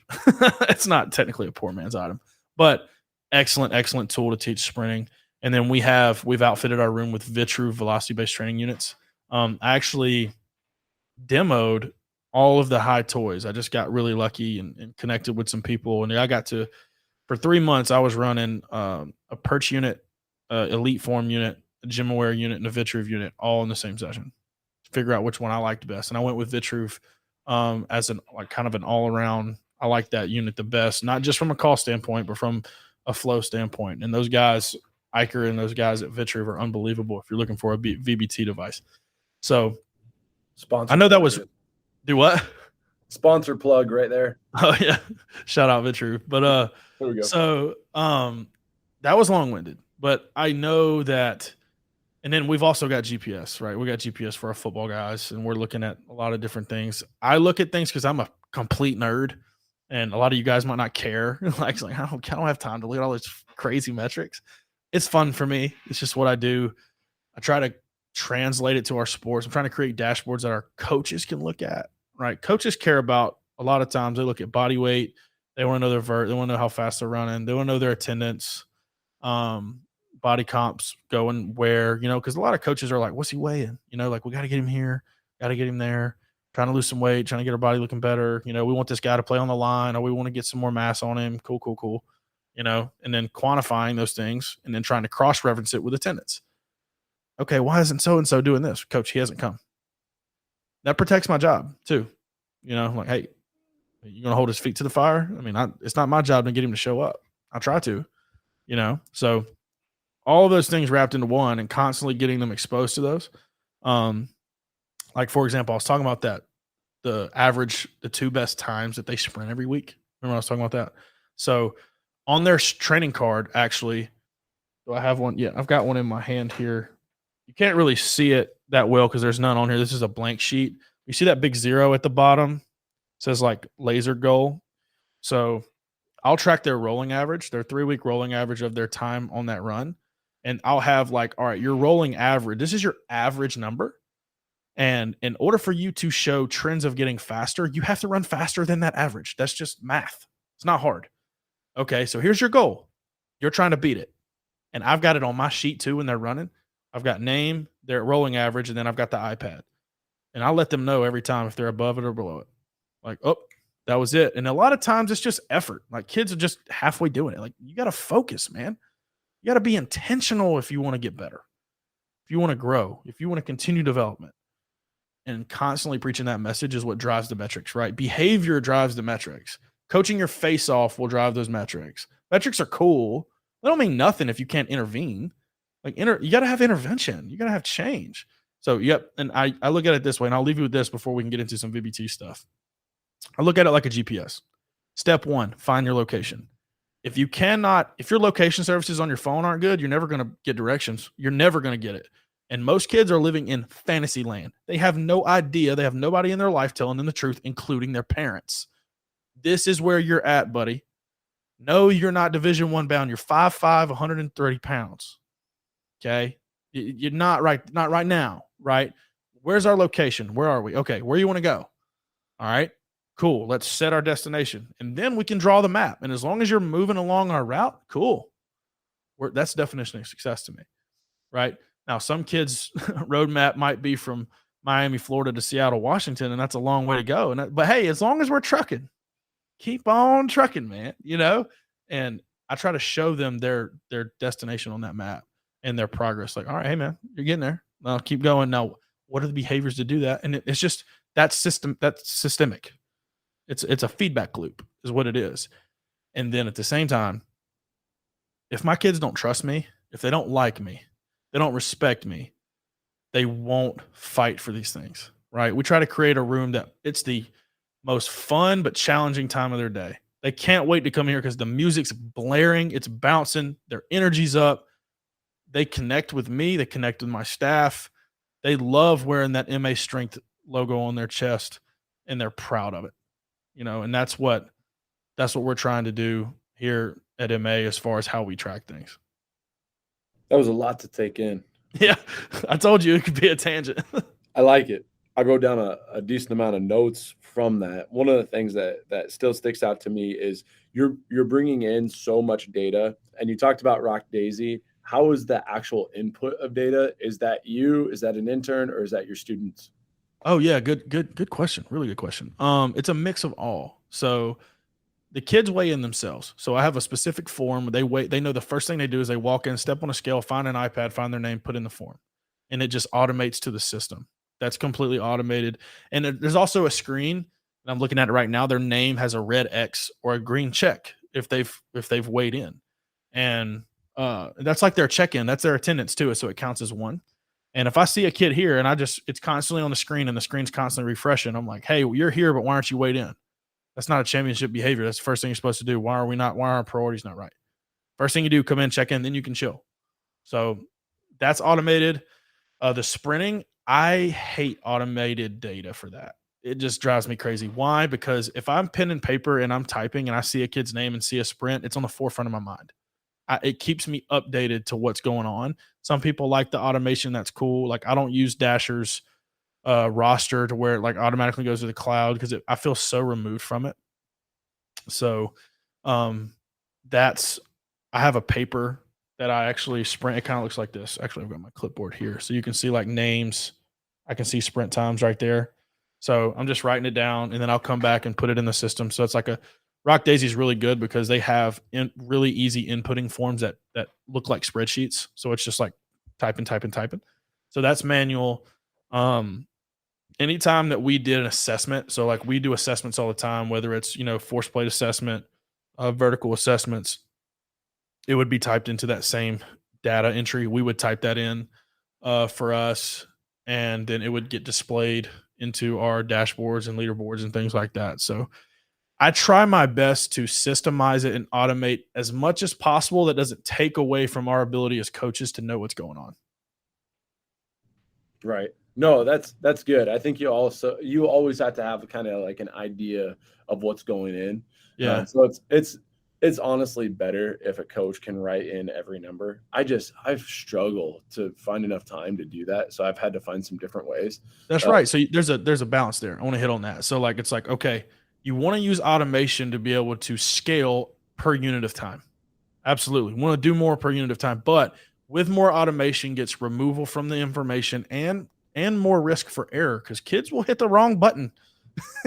It's not technically a poor man's item, but excellent tool to teach sprinting. And then we've outfitted our room with Vitru velocity-based training units. I actually demoed all of the high toys. I just got really lucky and connected with some people. And I got to, for 3 months, I was running a perch unit, elite form unit, a gym aware unit, and a Vitruve unit all in the same session. Figure out which one I liked best. And I went with Vitruve as kind of an all-around. I like that unit the best, not just from a cost standpoint, but from a flow standpoint. And those guys, Iker and those guys at Vitruve, are unbelievable if you're looking for a VBT device. So Sponsor. I know that was do what? Sponsor plug right there. Oh yeah. Shout out Vitruve. But there we go. So that was long-winded, but I know that. And then we've also got GPS, right? We got GPS for our football guys, and we're looking at a lot of different things. I look at things because I'm a complete nerd, and a lot of you guys might not care. like I don't have time to look at all these crazy metrics. It's fun for me. It's just what I do. I try to translate it to our sports. I'm trying to create dashboards that our coaches can look at, right? Coaches care about, a lot of times they look at body weight. They want to know their vert. They want to know how fast they're running. They want to know their attendance. Body comps going where, because a lot of coaches are like, what's he weighing? Like, we got to get him here, got to get him there, trying to lose some weight, trying to get our body looking better. We want this guy to play on the line, or we want to get some more mass on him. Cool. And then quantifying those things and then trying to cross-reference it with attendance. Okay, why isn't so-and-so doing this? Coach, he hasn't come. That protects my job too. Like, hey, You're going to hold his feet to the fire? I mean, it's not my job to get him to show up. I try to, So all of those things wrapped into one and constantly getting them exposed to those. Like, for example, I was talking about the 2 best times that they sprint every week. Remember I was talking about that? So on their training card, actually, do I have one? Yeah, I've got one in my hand here. You can't really see it that well because there's none on here. This is a blank sheet. You see that big 0 at the bottom? It says like laser goal. So I'll track their rolling average, their 3-week rolling average of their time on that run. And I'll have like, all right, your rolling average, this is your average number. And in order for you to show trends of getting faster, you have to run faster than that average. That's just math. It's not hard. Okay, so here's your goal. You're trying to beat it. And I've got it on my sheet too when they're running. I've got name, their rolling average, and then I've got the iPad. And I'll let them know every time if they're above it or below it. Like, oh, that was it. And a lot of times it's just effort. Like kids are just halfway doing it. Like you got to focus, man. You got to be intentional if you want to get better, if you want to grow, if you want to continue development. And constantly preaching that message is what drives the metrics, right? Behavior drives the metrics. Coaching your face off will drive those metrics. Metrics are cool. They don't mean nothing if you can't intervene. Like you got to have intervention. You got to have change. So, yep. And I look at it this way, and I'll leave you with this before we can get into some VBT stuff. I look at it like a GPS. Step 1, find your location. If your location services on your phone aren't good, you're never going to get directions. You're never going to get it. And most kids are living in fantasy land. They have no idea. They have nobody in their life telling them the truth, including their parents. This is where you're at, buddy. No, you're not Division I bound. You're 5'5", 130 pounds. Okay? You're not right now, right? Where's our location? Where are we? Okay, where you want to go? All right, cool. Let's set our destination. And then we can draw the map. And as long as you're moving along our route, cool. That's the definition of success to me, right? Now, some kids' roadmap might be from Miami, Florida to Seattle, Washington, and that's a long way to go. But hey, as long as we're trucking, keep on trucking, man, And I try to show them their destination on that map and their progress. Like, all right, hey, man, you're getting there. Now keep going. Now, what are the behaviors to do that? And it's just that's systemic. It's a feedback loop is what it is. And then at the same time, if my kids don't trust me, if they don't like me, they don't respect me, they won't fight for these things, right? We try to create a room that it's the most fun but challenging time of their day. They can't wait to come here because the music's blaring, it's bouncing, their energy's up. They connect with me, they connect with my staff. They love wearing that MA Strength logo on their chest, and they're proud of it. And that's what we're trying to do here at MA as far as how we track things. That was a lot to take in. Yeah, I told you it could be a tangent. I like it. I wrote down a decent amount of notes from that. One of the things that still sticks out to me is you're bringing in so much data, and you talked about Rock Daisy. How is the actual input of data? Is that you? Is that an intern, or is that your students? Oh yeah, good question. Really good question. It's a mix of all. So the kids weigh in themselves. So I have a specific form. They know the first thing they do is they walk in, step on a scale, find an iPad, find their name, put in the form. And it just automates to the system. That's completely automated. And there's also a screen, and I'm looking at it right now. Their name has a red X or a green check if they've weighed in. And that's like their check-in. That's their attendance too. So it counts as one. And if I see a kid here and it's constantly on the screen and the screen's constantly refreshing, I'm like, hey, you're here, but why aren't you weighed in? That's not a championship behavior. That's the first thing you're supposed to do. Why are our priorities not right? First thing you do, come in, check in, then you can chill. So that's automated. The sprinting, I hate automated data for that. It just drives me crazy. Why? Because if I'm pen and paper and I'm typing and I see a kid's name and see a sprint, it's on the forefront of my mind. It keeps me updated to what's going on. Some people like the automation. That's cool. Like I don't use Dasher's roster to where it like automatically goes to the cloud because I feel so removed from it. So I have a paper that I actually sprint. It kind of looks like this. Actually, I've got my clipboard here. So you can see like names. I can see sprint times right there. So I'm just writing it down and then I'll come back and put it in the system. So it's like Rock Daisy is really good because they have really easy inputting forms that look like spreadsheets. So it's just like typing. So that's manual. anytime that we did an assessment, so like we do assessments all the time, whether it's, force plate assessment, vertical assessments, it would be typed into that same data entry. We would type that in for us, and then it would get displayed into our dashboards and leaderboards and things like that. So I try my best to systemize it and automate as much as possible that doesn't take away from our ability as coaches to know what's going on. Right. No, that's good. I think you always have to have kind of like an idea of what's going in. Yeah. So it's honestly better if a coach can write in every number. I've struggled to find enough time to do that, so I've had to find some different ways. That's right. So there's a balance there. I want to hit on that. So like it's like, okay, you want to use automation to be able to scale per unit of time. Absolutely. We want to do more per unit of time, but with more automation gets removal from the information and more risk for error, because kids will hit the wrong button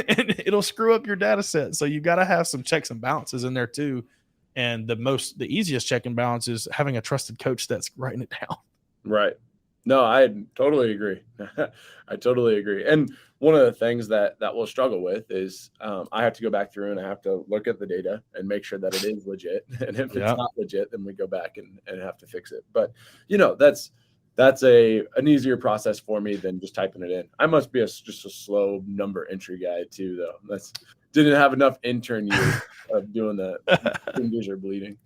and it'll screw up your data set. So you got to have some checks and balances in there too. And the easiest check and balance is having a trusted coach that's writing it down. Right. No, I totally agree. I totally agree. And one of the things that we'll struggle with is I have to go back through and I have to look at the data and make sure that it is legit. And if it's not legit, then we go back and have to fix it. But that's an easier process for me than just typing it in. I must be just a slow number entry guy too, though. Didn't have enough intern years of doing that. Fingers are bleeding.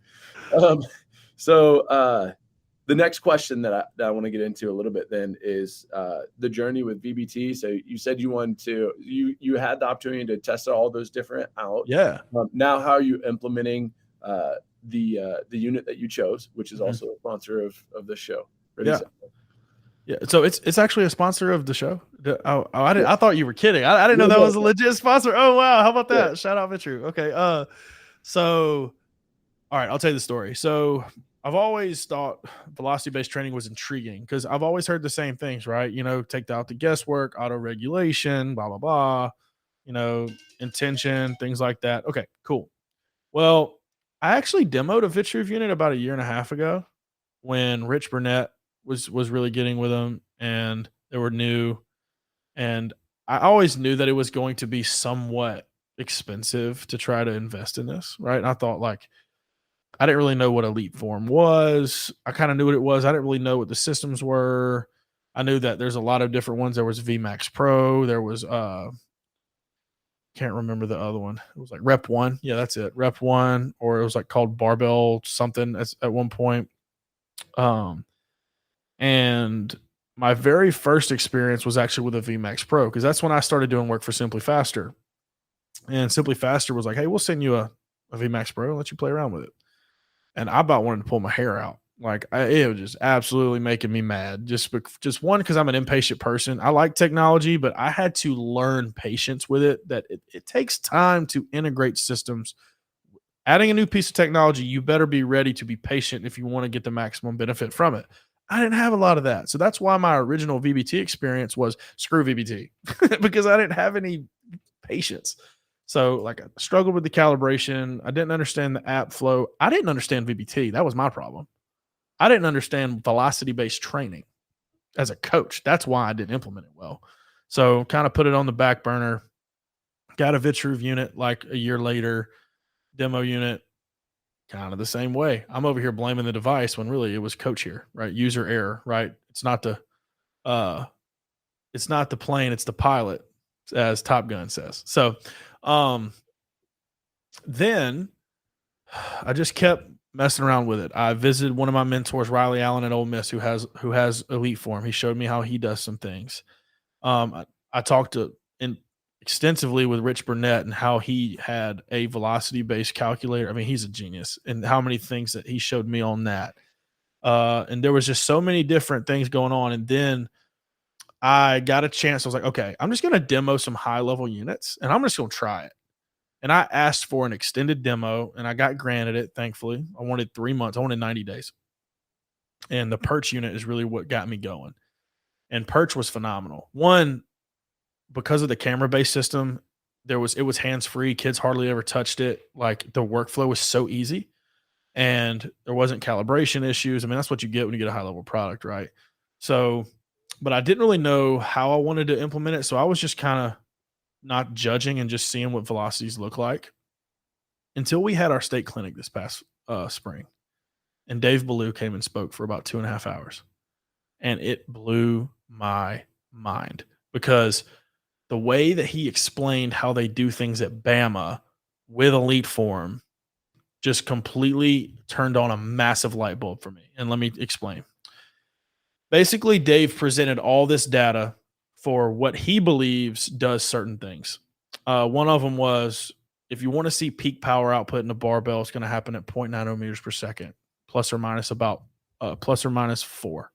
The next question that I want to get into a little bit then is the journey with VBT. So you said you had the opportunity to test all those different out. Yeah. Now, how are you implementing the unit that you chose, which is also a sponsor of the show? Yeah. So it's actually a sponsor of the show. I thought you were kidding. I didn't know that was a legit sponsor. Oh wow, how about that? Yeah. Shout out Vitru. Okay. So all right, I'll tell you the story. So I've always thought velocity-based training was intriguing because I've always heard the same things, right? Take out the guesswork, auto-regulation, blah, blah, blah, intention, things like that. Okay, cool. Well, I actually demoed a Vitruve unit about a year and a half ago when Rich Burnett was really getting with them and they were new. And I always knew that it was going to be somewhat expensive to try to invest in this, right? And I thought I didn't really know what Elite Form was. I kind of knew what it was. I didn't really know what the systems were. I knew that there's a lot of different ones. There was VMAX Pro. There was can't remember the other one. It was like Rep 1. Yeah, that's it. Rep 1, or it was like called Barbell something at one point. And my very first experience was actually with a VMAX Pro, because that's when I started doing work for Simply Faster. And Simply Faster was like, hey, we'll send you a VMAX Pro and let you play around with it. And I about wanted to pull my hair out. It was just absolutely making me mad. Just one, because I'm an impatient person. I like technology, but I had to learn patience with it, that it takes time to integrate systems. Adding a new piece of technology, you better be ready to be patient if you want to get the maximum benefit from it. I didn't have a lot of that. So that's why my original VBT experience was screw VBT, because I didn't have any patience. So I struggled with the calibration. I didn't understand the app flow. I didn't understand VBT. That was my problem. I didn't understand velocity-based training as a coach. That's why I didn't implement it well. So kind of put it on the back burner. Got a Vitruve unit a year later, demo unit, kind of the same way. I'm over here blaming the device when really it was coach here, right? User error, right? It's not the plane, it's the pilot, as Top Gun says. So then I just kept messing around with it. I visited one of my mentors, Riley Allen at Ole Miss, who has Elite Form. He showed me how he does some things. I talked extensively with Rich Burnett and how he had a velocity-based calculator. I mean, he's a genius, and how many things that he showed me on that. And there was just so many different things going on. And then I got a chance. I was like, okay, I'm just going to demo some high-level units, and I'm just going to try it. And I asked for an extended demo, and I got granted it, thankfully. I wanted 3 months. I wanted 90 days. And the Perch unit is really what got me going. And Perch was phenomenal. One, because of the camera-based system, it was hands-free. Kids hardly ever touched it. The workflow was so easy, and there wasn't calibration issues. I mean, that's what you get when you get a high-level product, right? So but I didn't really know how I wanted to implement it. So I was just kind of not judging and just seeing what velocities look like until we had our state clinic this past spring. And Dave Ballou came and spoke for about 2.5 hours. And it blew my mind because the way that he explained how they do things at Bama with elite form just completely turned on a massive light bulb for me. And let me explain. Basically, Dave presented all this data for what he believes does certain things. One of them was if you want to see peak power output in a barbell, it's going to happen at 0.90 meters per second, plus or minus 4.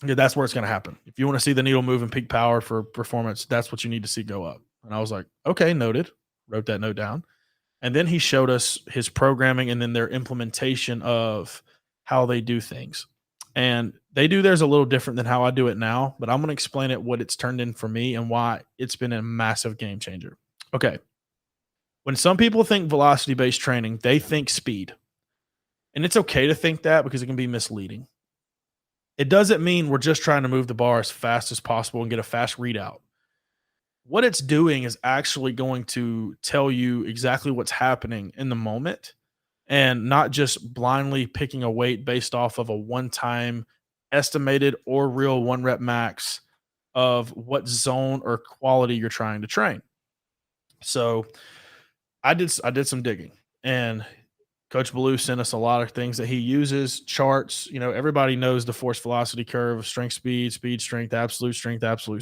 Yeah, that's where it's going to happen. If you want to see the needle move in peak power for performance, that's what you need to see go up. And I was like, okay, noted. Wrote that note down. And then he showed us his programming and then their implementation of how they do things. And they do theirs a little different than how I do it now, but I'm going to explain it what it's turned in for me and why it's been a massive game changer. Okay. When some people think velocity-based training, they think speed. And it's okay to think that because it can be misleading. It doesn't mean we're just trying to move the bar as fast as possible and get a fast readout. What it's doing is actually going to tell you exactly what's happening in the moment and not just blindly picking a weight based off of a one-time estimated or real 1 rep max of what zone or quality you're trying to train. So I did some digging, and Coach Ballou sent us a lot of things that he uses, charts. Everybody knows the force velocity curve of strength, speed, strength, absolute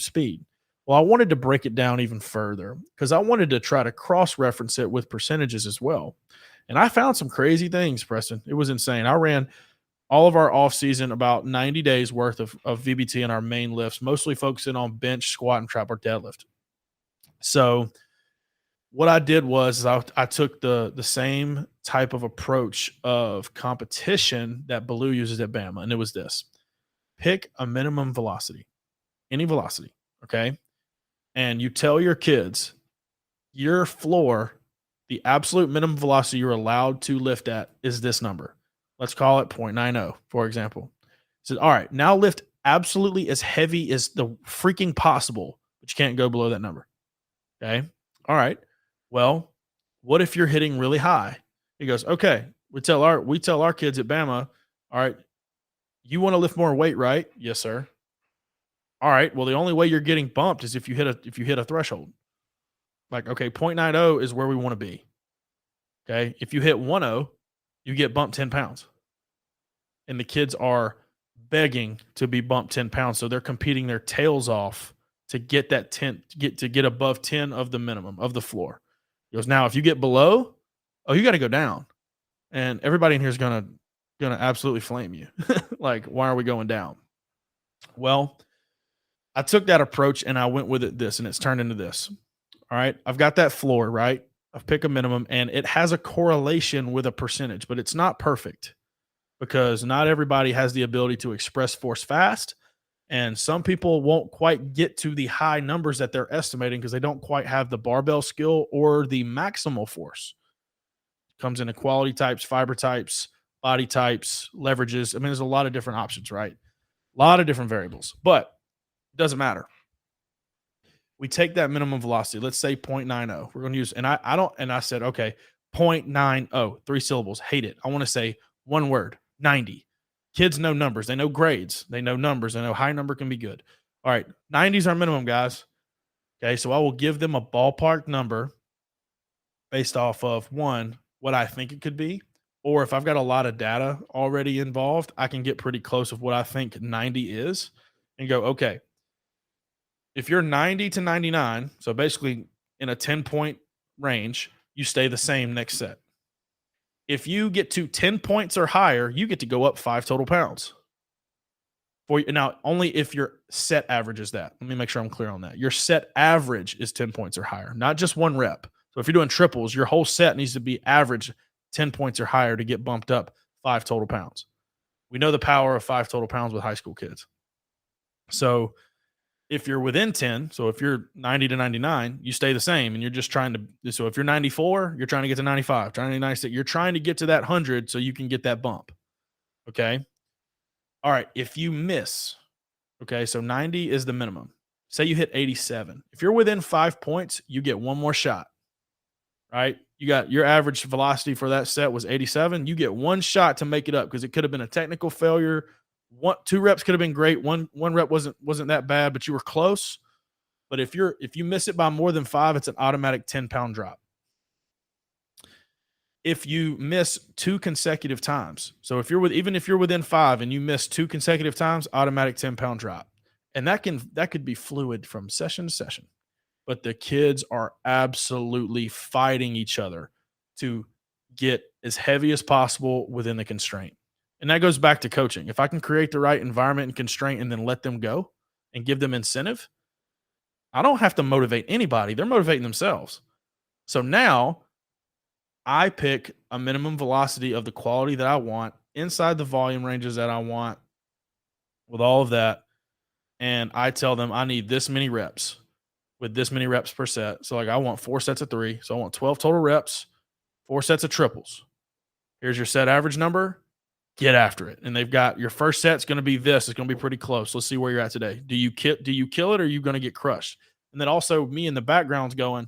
speed. Well, I wanted to break it down even further because I wanted to try to cross-reference it with percentages as well. And I found some crazy things, Preston. It was insane. I ran all of our off-season, about 90 days worth of VBT in our main lifts, mostly focusing on bench, squat, and trap or deadlift. So what I did was I took the same type of approach of competition that Ballou uses at Bama, and it was this. Pick a minimum velocity, any velocity, okay? And you tell your kids your floor, the absolute minimum velocity you're allowed to lift at is this number. Let's call it 0.90, for example. So, all right, now lift absolutely as heavy as the freaking possible, but you can't go below that number, okay? All right. Well, what if you're hitting really high? He goes, okay. We tell our kids at Bama, all right, you want to lift more weight, right? Yes, sir. All right. Well, the only way you're getting bumped is if you hit a threshold. Like, okay, 0.90 is where we want to be. Okay. If you hit 1.0, you get bumped 10 pounds. And the kids are begging to be bumped 10 pounds. So they're competing their tails off to get that 10, get above 10 of the minimum of the floor. He goes, now if you get below, you got to go down. And everybody in here is gonna absolutely flame you. Like, why are we going down? Well, I took that approach and I went with it and it's turned into this. All right. I've got that floor, right? I've picked a minimum and it has a correlation with a percentage, but it's not perfect because not everybody has the ability to express force fast. And some people won't quite get to the high numbers that they're estimating because they don't quite have the barbell skill or the maximal force. It comes in quality types, fiber types, body types, leverages. I mean, there's a lot of different options, right? A lot of different variables, but it doesn't matter. We take that minimum velocity, let's say 0.90. We're going to use, and I said, okay, 0.90, 3 syllables, hate it. I want to say one word, 90. Kids know numbers. They know grades. They know numbers. They know high number can be good. All right, 90 is our minimum, guys. Okay, so I will give them a ballpark number based off of, one, what I think it could be, or if I've got a lot of data already involved, I can get pretty close of what I think 90 is and go, okay, if you're 90 to 99, so basically in a 10-point range, you stay the same next set. If you get to 10 points or higher, you get to go up 5 total pounds. Now, only if your set average is that. Let me make sure I'm clear on that. Your set average is 10 points or higher, not just 1 rep. So if you're doing triples, your whole set needs to be average 10 points or higher to get bumped up 5 total pounds. We know the power of 5 total pounds with high school kids. So if you're within 10, so if you're 90 to 99, you stay the same and you're just trying to, so if you're 94, you're trying to get to 95, trying to 96, you're trying to get to that 100 so you can get that bump. Okay. All right, if you miss, okay, so 90 is the minimum. Say you hit 87. If you're within 5 points, you get one more shot, right? You got your average velocity for that set was 87. You get one shot to make it up because it could have been a technical failure. 2 reps could have been great. One rep wasn't that bad, but you were close. But if you miss it by more than 5, it's an automatic 10-pound drop. If you miss 2 consecutive times, so even if you're within 5 and you miss 2 consecutive times, automatic 10-pound drop. And that could be fluid from session to session. But the kids are absolutely fighting each other to get as heavy as possible within the constraint. And that goes back to coaching. If I can create the right environment and constraint and then let them go and give them incentive, I don't have to motivate anybody. They're motivating themselves. So now I pick a minimum velocity of the quality that I want inside the volume ranges that I want with all of that. And I tell them I need this many reps with this many reps per set. So, like, I want 4 sets of 3. So I want 12 total reps, 4 sets of triples. Here's your set average number. Get after it. And they've got your first set's going to be this. It's going to be pretty close. Let's see where you're at today. Do you kill it or are you going to get crushed? And then also me in the background's going,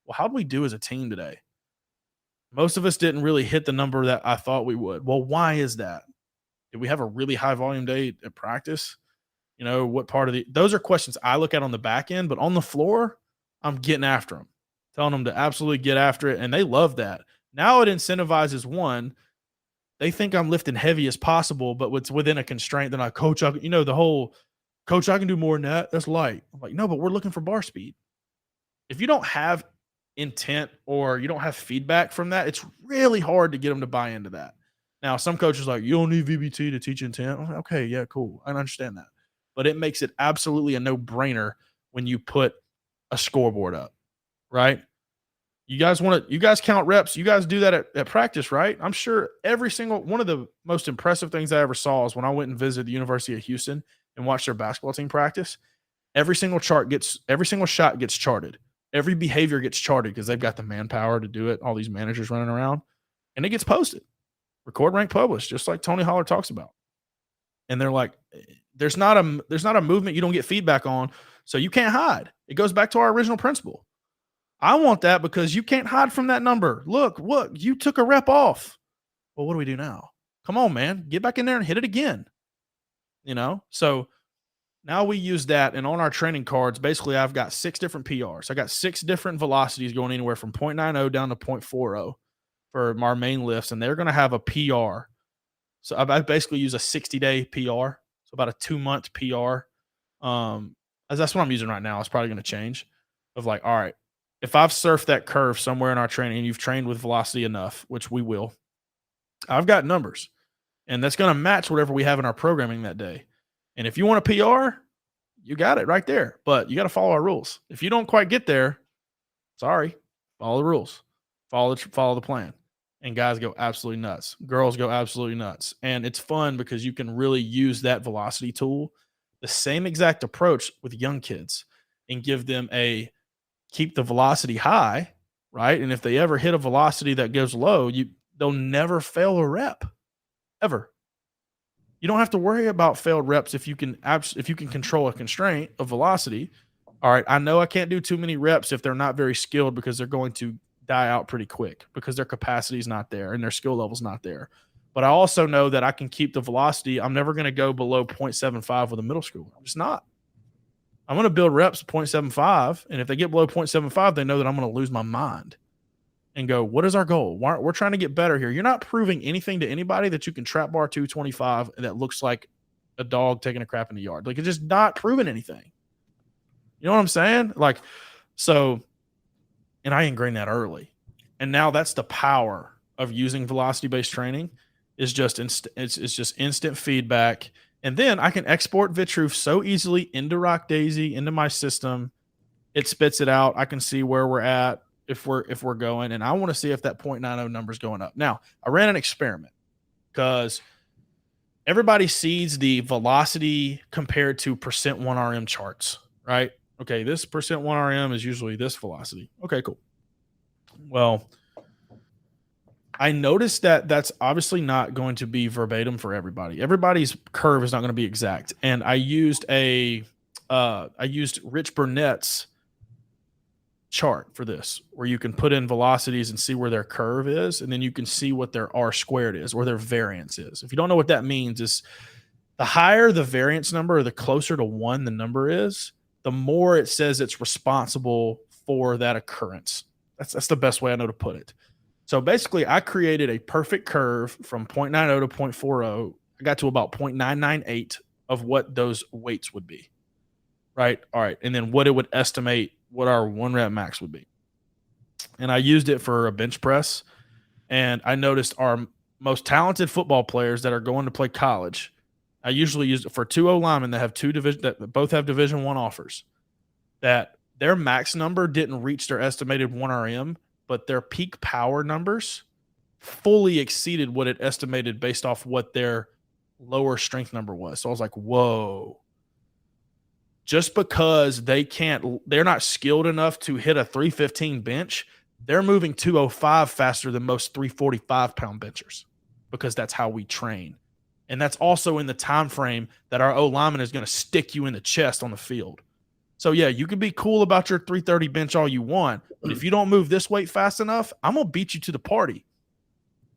well, how do we do as a team today? Most of us didn't really hit the number that I thought we would. Well, why is that? Did we have a really high volume day at practice? You know, what part of those are questions I look at on the back end, but on the floor, I'm getting after them, telling them to absolutely get after it. And they love that. Now it incentivizes one. They think I'm lifting heavy as possible, but it's within a constraint. Then I coach, the whole coach, I can do more than that. That's light. I'm like, no, but we're looking for bar speed. If you don't have intent or you don't have feedback from that, it's really hard to get them to buy into that. Now, some coaches are like, you don't need VBT to teach intent. I'm like, okay, yeah, cool. I understand that. But it makes it absolutely a no-brainer when you put a scoreboard up, right? You guys count reps. You guys do that at practice, right? I'm sure every single one of the most impressive things I ever saw is when I went and visited the University of Houston and watched their basketball team practice. Every single shot gets charted. Every behavior gets charted because they've got the manpower to do it. All these managers running around, and it gets posted, record, rank, publish, just like Tony Holler talks about. And they're like, there's not a movement you don't get feedback on, so you can't hide. It goes back to our original principle. I want that because you can't hide from that number. Look, you took a rep off. Well, what do we do now? Come on, man, get back in there and hit it again. So now we use that, and on our training cards, basically I've got 6 different PRs. I got 6 different velocities going anywhere from 0.90 down to 0.40 for our main lifts, and they're going to have a PR. So I basically use a 60-day PR, so about a 2-month PR. As that's what I'm using right now. It's probably going to change. Of like, all right, if I've surfed that curve somewhere in our training and you've trained with velocity enough, which we will, I've got numbers, and that's going to match whatever we have in our programming that day. And if you want a PR, you got it right there, but you got to follow our rules. If you don't quite get there, sorry, follow the rules, follow the plan. And guys go absolutely nuts. Girls go absolutely nuts. And it's fun because you can really use that velocity tool, the same exact approach with young kids, and give them keep the velocity high, right? And if they ever hit a velocity that goes low, they'll never fail a rep, ever. You don't have to worry about failed reps if you can control a constraint of velocity. All right, I know I can't do too many reps if they're not very skilled because they're going to die out pretty quick because their capacity is not there and their skill level is not there. But I also know that I can keep the velocity. I'm never going to go below 0.75 with a middle schooler. I'm just not. I'm going to build reps 0.75, and if they get below 0.75, they know that I'm going to lose my mind and go, what is our goal? We're trying to get better here. You're not proving anything to anybody that you can trap bar 225 and that looks like a dog taking a crap in the yard. Like, it's just not proving anything. You know what I'm saying? Like, so, and I ingrained that early. And now that's the power of using velocity-based training is just it's just instant feedback. And then I can export Vitruve so easily into Rock Daisy, into my system. It spits it out. I can see where we're at if we're going. And I want to see if that 0.90 number is going up. Now, I ran an experiment because everybody sees the velocity compared to percent 1RM charts, right? Okay, this percent 1RM is usually this velocity. Okay, cool. Well, I noticed that that's obviously not going to be verbatim for everybody. Everybody's curve is not going to be exact. And I used Rich Burnett's chart for this, where you can put in velocities and see where their curve is, and then you can see what their R squared is or their variance is. If you don't know what that means, is the higher the variance number or the closer to 1 the number is, the more it says it's responsible for that occurrence. That's the best way I know to put it. So basically, I created a perfect curve from 0.90 to 0.40. I got to about 0.998 of what those weights would be. Right? All right. And then what it would estimate what our 1 rep max would be. And I used it for a bench press. And I noticed our most talented football players that are going to play college, I usually use it for 2 O-linemen that have that both have Division I offers, that their max number didn't reach their estimated 1 RM, but their peak power numbers fully exceeded what it estimated based off what their lower strength number was. So I was like, whoa. Just because they're not skilled enough to hit a 315 bench, they're moving 205 faster than most 345-pound benchers, because that's how we train. And that's also in the time frame that our O-lineman is going to stick you in the chest on the field. So, yeah, you can be cool about your 330 bench all you want, but if you don't move this weight fast enough, I'm going to beat you to the party.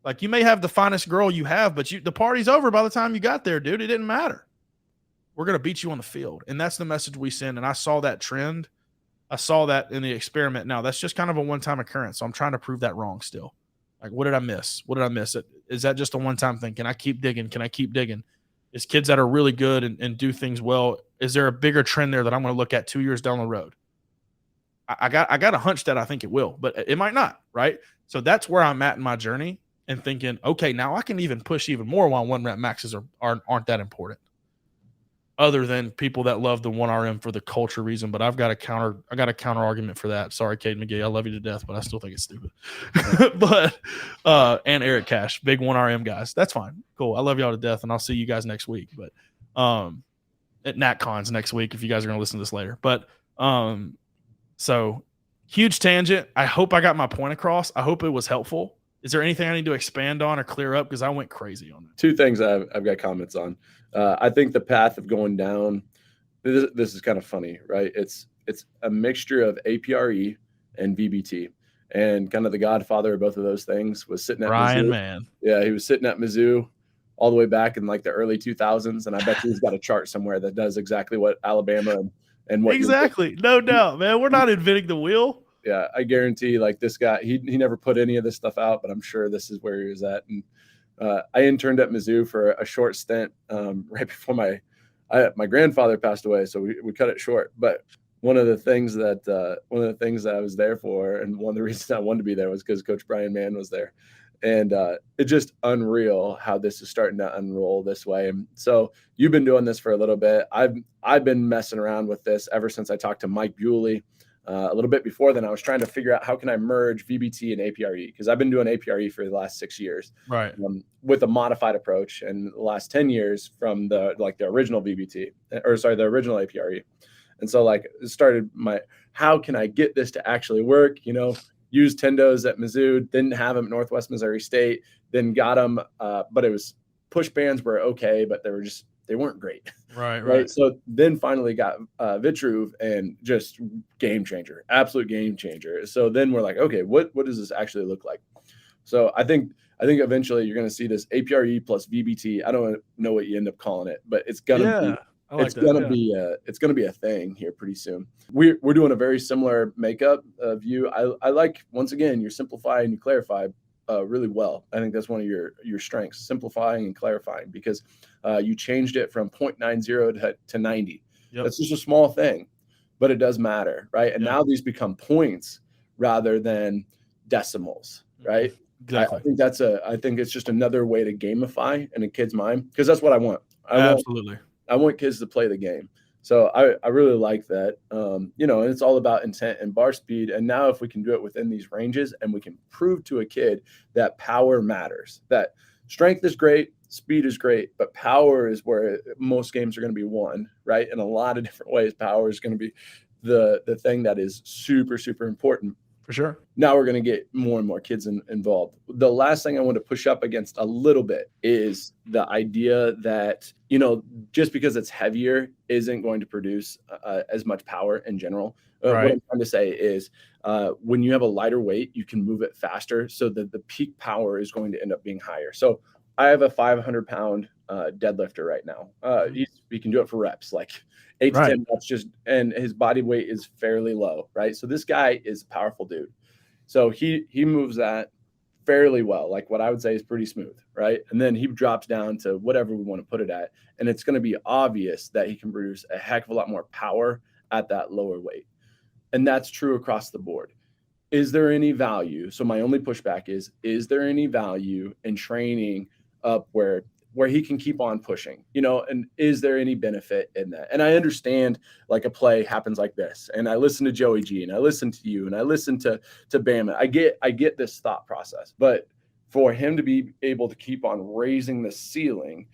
Like, you may have the finest girl you have, but the party's over by the time you got there, dude. It didn't matter. We're going to beat you on the field. And that's the message we send. And I saw that trend. I saw that in the experiment. Now, that's just kind of a one-time occurrence. So I'm trying to prove that wrong still. Like, what did I miss? What did I miss? Is that just a one-time thing? Can I keep digging? Can I keep digging? Is kids that are really good and do things well, is there a bigger trend there that I'm going to look at 2 years down the road? I got a hunch that I think it will, but it might not, right? So that's where I'm at in my journey and thinking, okay, now I can even push even more while 1 rep maxes aren't that important. Other than people that love the 1 RM for the culture reason, but I got a counter argument for that. Sorry, Cade McGee, I love you to death, but I still think it's stupid. But and Eric Cash, big 1 RM guys. That's fine. Cool. I love y'all to death, and I'll see you guys next week. But at NatCons next week, if you guys are gonna listen to this later. But so huge tangent. I hope I got my point across. I hope it was helpful. Is there anything I need to expand on or clear up? Because I went crazy on that. 2 things I've got comments on. I think the path of going down, this is kind of funny, right? It's a mixture of APRE and VBT. And kind of the godfather of both of those things was sitting at Ryan Mizzou. Man. Yeah, he was sitting at Mizzou all the way back in like the early 2000s. And I bet he's got a chart somewhere that does exactly what Alabama and what exactly. No doubt, man. We're not inventing the wheel. Yeah, I guarantee like this guy, he never put any of this stuff out, but I'm sure this is where he was at. And I interned at Mizzou for a short stint right before my grandfather passed away, so we cut it short. But one of the things that I was there for, and one of the reasons I wanted to be there, was because Coach Brian Mann was there. And it's just unreal how this is starting to unroll this way. And so you've been doing this for a little bit. I've been messing around with this ever since I talked to Mike Bewley. A little bit before then, I was trying to figure out how can I merge VBT and APRE, because I've been doing APRE for the last 6 years, right? With a modified approach, and the last 10 years from the original VBT, the original APRE. And so it started how can I get this to actually work? Used Tendos at Mizzou, didn't have them at Northwest Missouri State, then got them, but it was push bands were okay, but they weren't great. Right. So then finally got Vitruve, and just game changer, absolute game changer. So then we're like, okay, what does this actually look like? So I think eventually you're going to see this APRE plus VBT. I don't know what you end up calling it, but it's going to be it's going to be a thing here pretty soon. We're doing a very similar makeup of you. I like, once again, you simplify and you clarify really well. I think that's one of your strengths, simplifying and clarifying, because you changed it from 0.90 to 90. Yep. That's just a small thing, but it does matter, right? And now these become points rather than decimals, right? Exactly. I think it's just another way to gamify in a kid's mind, because that's what I want. I want kids to play the game. So I really like that. And it's all about intent and bar speed. And now if we can do it within these ranges, and we can prove to a kid that power matters, that strength is great, speed is great, but power is where most games are going to be won, right? In a lot of different ways, power is going to be the thing that is super, super important. For sure. Now we're going to get more and more kids involved. The last thing I want to push up against a little bit is the idea that, just because it's heavier isn't going to produce as much power in general. Right. What I'm trying to say is when you have a lighter weight, you can move it faster so that the peak power is going to end up being higher. So I have a 500-pound deadlifter right now. He can do it for reps, like 8 to 10 reps, and his body weight is fairly low, right? So this guy is a powerful dude. So he moves that fairly well, like what I would say is pretty smooth, right? And then he drops down to whatever we want to put it at, and it's going to be obvious that he can produce a heck of a lot more power at that lower weight. And that's true across the board. Is there any value? So my only pushback is there any value in training up where he can keep on pushing, and is there any benefit in that? And I understand like a play happens like this, and I listen to Joey G, and I listen to you, and I listen to Bama. I get this thought process, but for him to be able to keep on raising the ceiling,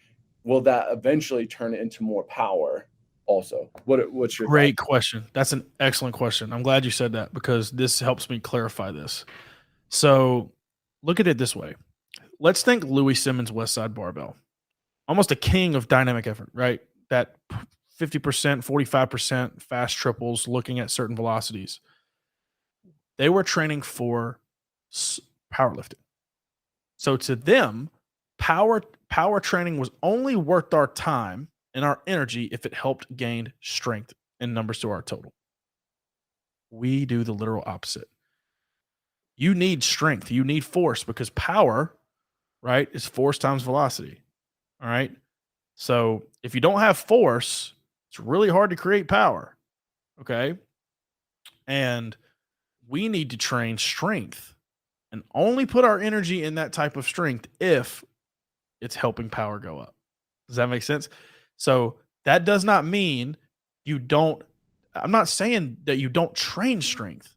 will that eventually turn it into more power also? What's your great question? That's an excellent question. I'm glad you said that because this helps me clarify this. So look at it this way. Let's think Louis Simmons West Side Barbell. Almost a king of dynamic effort, right? That 50%, 45% fast triples looking at certain velocities. They were training for powerlifting. So to them, power training was only worth our time and our energy if it helped gain strength and numbers to our total. We do the literal opposite. You need strength. You need force because power, right, is force times velocity. All right. So if you don't have force, it's really hard to create power. Okay. And we need to train strength and only put our energy in that type of strength if it's helping power go up. Does that make sense? So that does not mean I'm not saying that you don't train strength,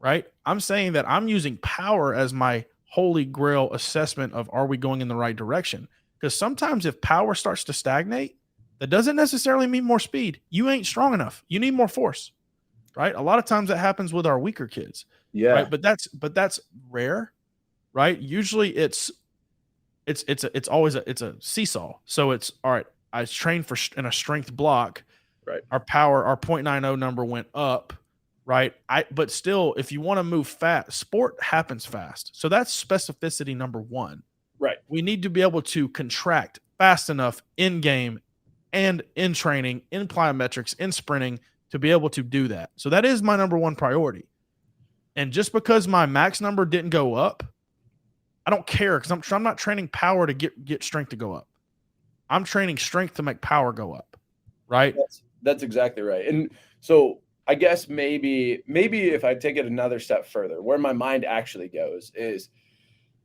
right? I'm saying that I'm using power as my holy grail assessment of are we going in the right direction? Because sometimes if power starts to stagnate, that doesn't necessarily mean more speed. You ain't strong enough. You need more force, right? A lot of times that happens with our weaker kids. Yeah. Right. But that's rare, right? Usually it's always a seesaw. So it's all right. I trained in a strength block. Right. Our 0.90 number went up. Right. But still, if you want to move fast, sport happens fast. So that's specificity number one. Right. We need to be able to contract fast enough in game and in training, in plyometrics, in sprinting to be able to do that. So that is my number one priority. And just because my max number didn't go up, I don't care because I'm not training power to get strength to go up. I'm training strength to make power go up. Right. That's exactly right. And so I guess maybe if I take it another step further, where my mind actually goes is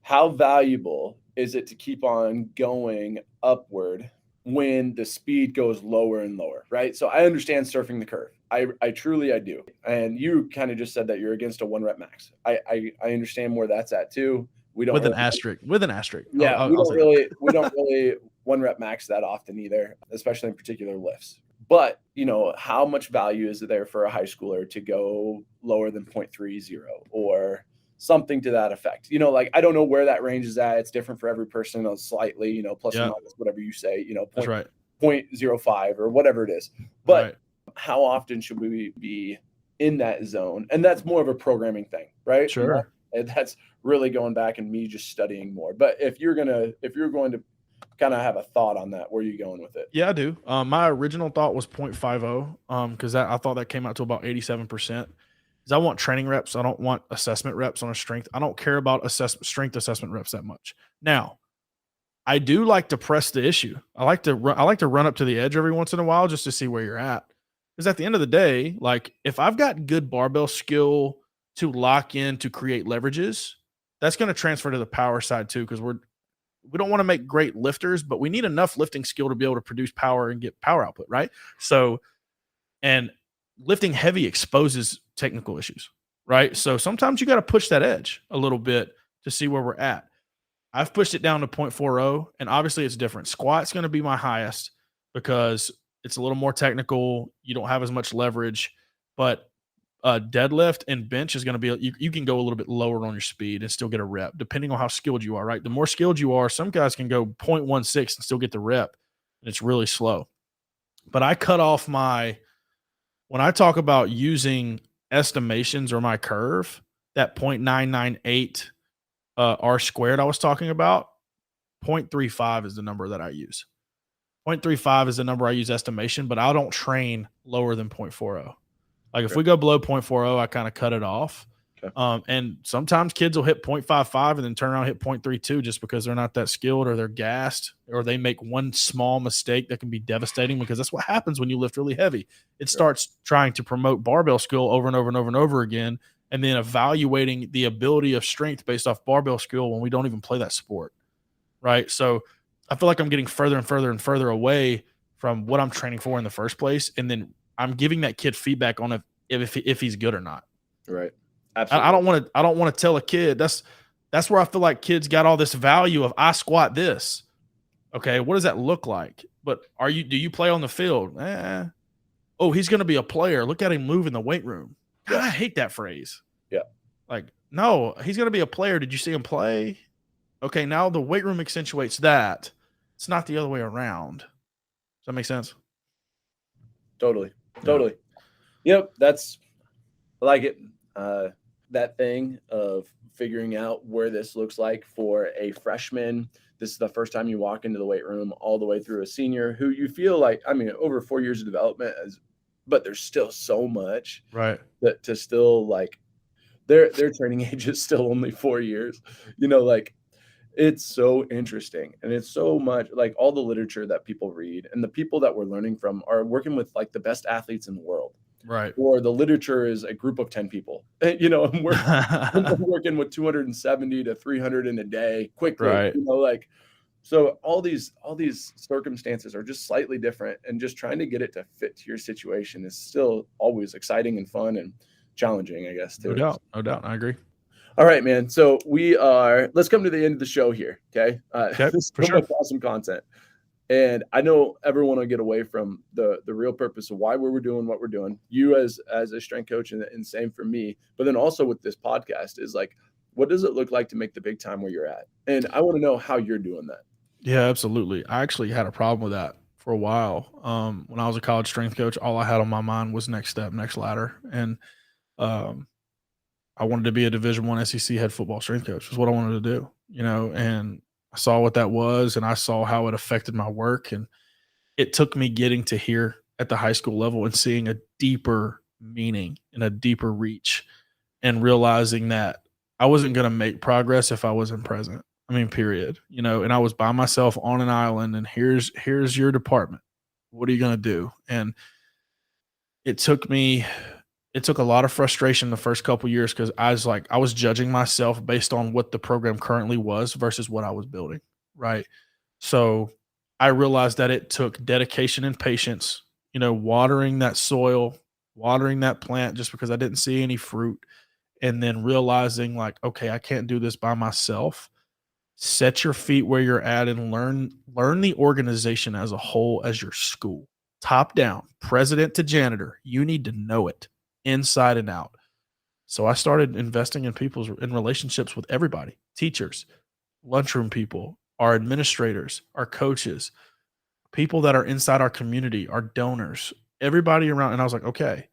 how valuable is it to keep on going upward when the speed goes lower and lower, right? So I understand surfing the curve. I truly do. And you kind of just said that you're against a 1 rep max. I understand where that's at too. We don't with an asterisk. Yeah, we don't really 1 rep max that often either, especially in particular lifts. But, how much value is there for a high schooler to go lower than 0.30 or something to that effect? Like, I don't know where that range is at. It's different for every person, slightly, plus or minus, whatever you say, That's right. 0.05 or whatever it is. But how often should we be in that zone? And that's more of a programming thing, right? Sure. And that's really going back and me just studying more. But if you're going to kind of have a thought on that, where are you going with it? Yeah, I do. My original thought was 0.50 because I thought that came out to about 87%. Because I want training reps. I don't want assessment reps on a strength. I don't care about strength assessment reps that much. Now, I do like to press the issue. I like to run up to the edge every once in a while just to see where you're at. Because at the end of the day, like if I've got good barbell skill to lock in to create leverages, that's going to transfer to the power side too. Because we don't want to make great lifters, but we need enough lifting skill to be able to produce power and get power output, right? So, and lifting heavy exposes technical issues, right? So sometimes you got to push that edge a little bit to see where we're at. I've pushed it down to 0.40, and obviously it's different. Squat's going to be my highest because it's a little more technical. You don't have as much leverage, but deadlift and bench is going to be, you can go a little bit lower on your speed and still get a rep, depending on how skilled you are, right? The more skilled you are, some guys can go 0.16 and still get the rep, and it's really slow. But I cut off when I talk about using estimations or my curve, that 0.998 R squared I was talking about, 0.35 is the number that I use. 0.35 is the number I use estimation, but I don't train lower than 0.40. Like if we go below 0.40, I kind of cut it off. Okay. And sometimes kids will hit 0.55 and then turn around and hit 0.32 just because they're not that skilled or they're gassed or they make one small mistake that can be devastating, because that's what happens when you lift really heavy. It starts trying to promote barbell skill over and over and over and over again, and then evaluating the ability of strength based off barbell skill when we don't even play that sport, right? So I feel like I'm getting further and further and further away from what I'm training for in the first place, and then I'm giving that kid feedback on if he's good or not. Right. Absolutely. I don't want to tell a kid. That's where I feel like kids got all this value of I squat this. Okay, what does that look like? But do you play on the field? Oh, he's going to be a player. Look at him move in the weight room. God, I hate that phrase. Yeah. Like, no, he's going to be a player. Did you see him play? Okay, now the weight room accentuates that. It's not the other way around. Does that make sense? Totally. Yeah. Yep. I like it. That thing of figuring out where this looks like for a freshman. This is the first time you walk into the weight room, all the way through a senior who you feel like, I mean, over 4 years of development, but there's still so much right that to still like their training age is still only 4 years, like it's so interesting. And it's so much like all the literature that people read and the people that we're learning from are working with like the best athletes in the world. Right. Or the literature is a group of 10 people, and we're working with 270 to 300 in a day quickly, Right. So all these circumstances are just slightly different, and just trying to get it to fit to your situation is still always exciting and fun and challenging, I guess, too. No doubt. I agree. All right, man. So let's come to the end of the show here. Okay. Okay, This is for so sure. much awesome content. And I know everyone will get away from the real purpose of why we're doing what we're doing. You as a strength coach, and same for me. But then also with this podcast is like, what does it look like to make the big time where you're at? And I want to know how you're doing that. Yeah, absolutely. I actually had a problem with that for a while. When I was a college strength coach, all I had on my mind was next step, next ladder. And I wanted to be a Division I SEC head football strength coach was what I wanted to do, and I saw what that was, and I saw how it affected my work. And it took me getting to here at the high school level and seeing a deeper meaning and a deeper reach, and realizing that I wasn't going to make progress if I wasn't present. I mean, period, and I was by myself on an island, and here's your department. What are you going to do? And it took a lot of frustration the first couple of years, because I was judging myself based on what the program currently was versus what I was building. Right. So I realized that it took dedication and patience, watering that soil, watering that plant just because I didn't see any fruit. And then realizing like, okay, I can't do this by myself. Set your feet where you're at and learn the organization as a whole, as your school, top down, president to janitor. You need to know it inside and out. So I started investing in relationships with everybody, teachers, lunchroom people, our administrators, our coaches, people that are inside our community, our donors, everybody around. And I was like, okay,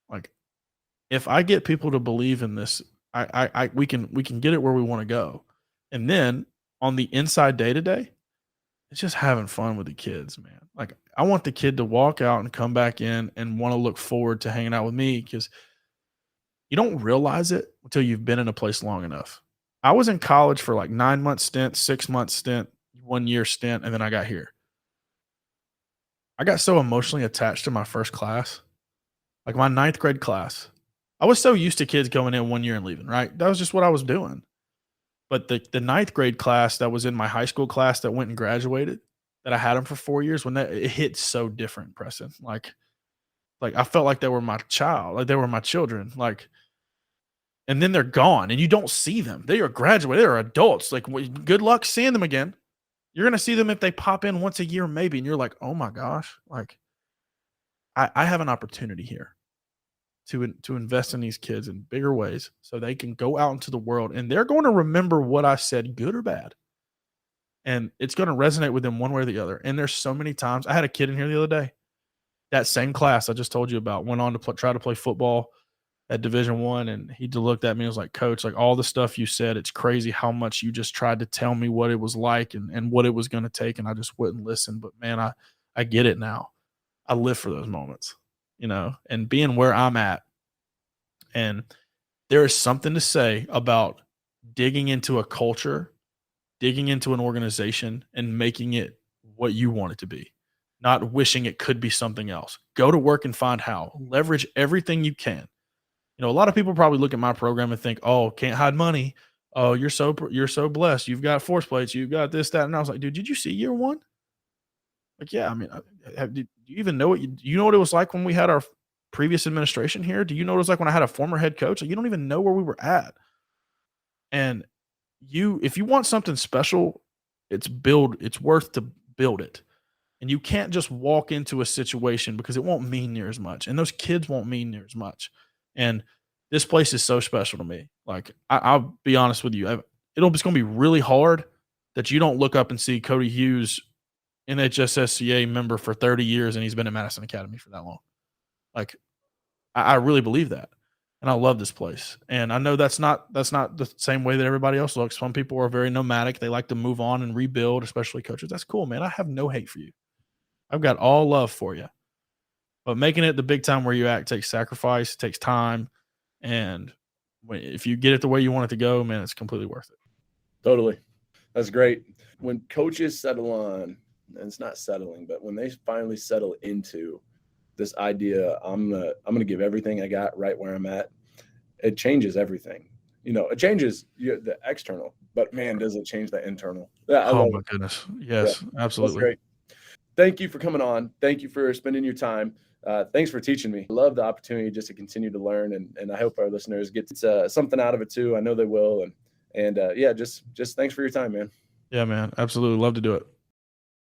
like if I get people to believe in this, we can get it where we want to go. And then on the inside day to day, it's just having fun with the kids, man. Like I want the kid to walk out and come back in and want to look forward to hanging out with me, because you don't realize it until you've been in a place long enough. I was in college for like 9-month stint, 6-month stint, 1 year stint, and then I got here. I got so emotionally attached to my first class, like my 9th grade class. I was so used to kids going in 1 year and leaving, right? That was just what I was doing. But the 9th grade class that was in my high school class that went and graduated, that I had them for 4 years, it hit so different, Preston. Like I felt like they were my child, like they were my children. Like, and then they're gone and you don't see them. They are graduated. They are adults. Like, good luck seeing them again. You're going to see them if they pop in once a year, maybe. And you're like, oh my gosh, like I have an opportunity here. to invest in these kids in bigger ways so they can go out into the world and they're going to remember what I said, good or bad. And it's going to resonate with them one way or the other. And there's so many times I had a kid in here the other day, that same class I just told you about, went on to try to play football at Division I, and he looked at me and was like, Coach, like all the stuff you said, it's crazy how much you just tried to tell me what it was like and what it was going to take, and I just wouldn't listen. But man, I get it now. I live for those moments, and being where I'm at. And there is something to say about digging into a culture, digging into an organization, and making it what you want it to be, not wishing it could be something else. Go to work and find how. Leverage everything you can. A lot of people probably look at my program and think, "Oh, can't hide money. Oh, you're so blessed. You've got force plates. You've got this, that." And I was like, "Dude, did you see year one?" Like, yeah. I mean, do you even know you know what it was like when we had our previous administration here? Do you know what it was like when I had a former head coach? Like, you don't even know where we were at. And if you want something special, it's worth to build it. And you can't just walk into a situation because it won't mean near as much. And those kids won't mean near as much. And this place is so special to me. Like, I'll be honest with you. It's going to be really hard that you don't look up and see Cody Hughes, NHSSCA member for 30 years, and he's been at Madison Academy for that long. Like, I really believe that. And I love this place. And I know that's not the same way that everybody else looks. Some people are very nomadic. They like to move on and rebuild, especially coaches. That's cool, man. I have no hate for you. I've got all love for you. But making it the big time where you at takes sacrifice, takes time. And if you get it the way you want it to go, man, it's completely worth it. Totally. That's great. When coaches settle on, and it's not settling, but when they finally settle into this idea, I'm gonna give everything I got right where I'm at, it changes everything. It changes the external, but man, does it change the internal. Yeah, Oh my goodness. Yes, absolutely. That's great. Thank you for coming on. Thank you for spending your time. Thanks for teaching me. I love the opportunity just to continue to learn, and I hope our listeners get something out of it too. I know they will. And yeah, just thanks for your time, man. Yeah, man. Absolutely. Love to do it.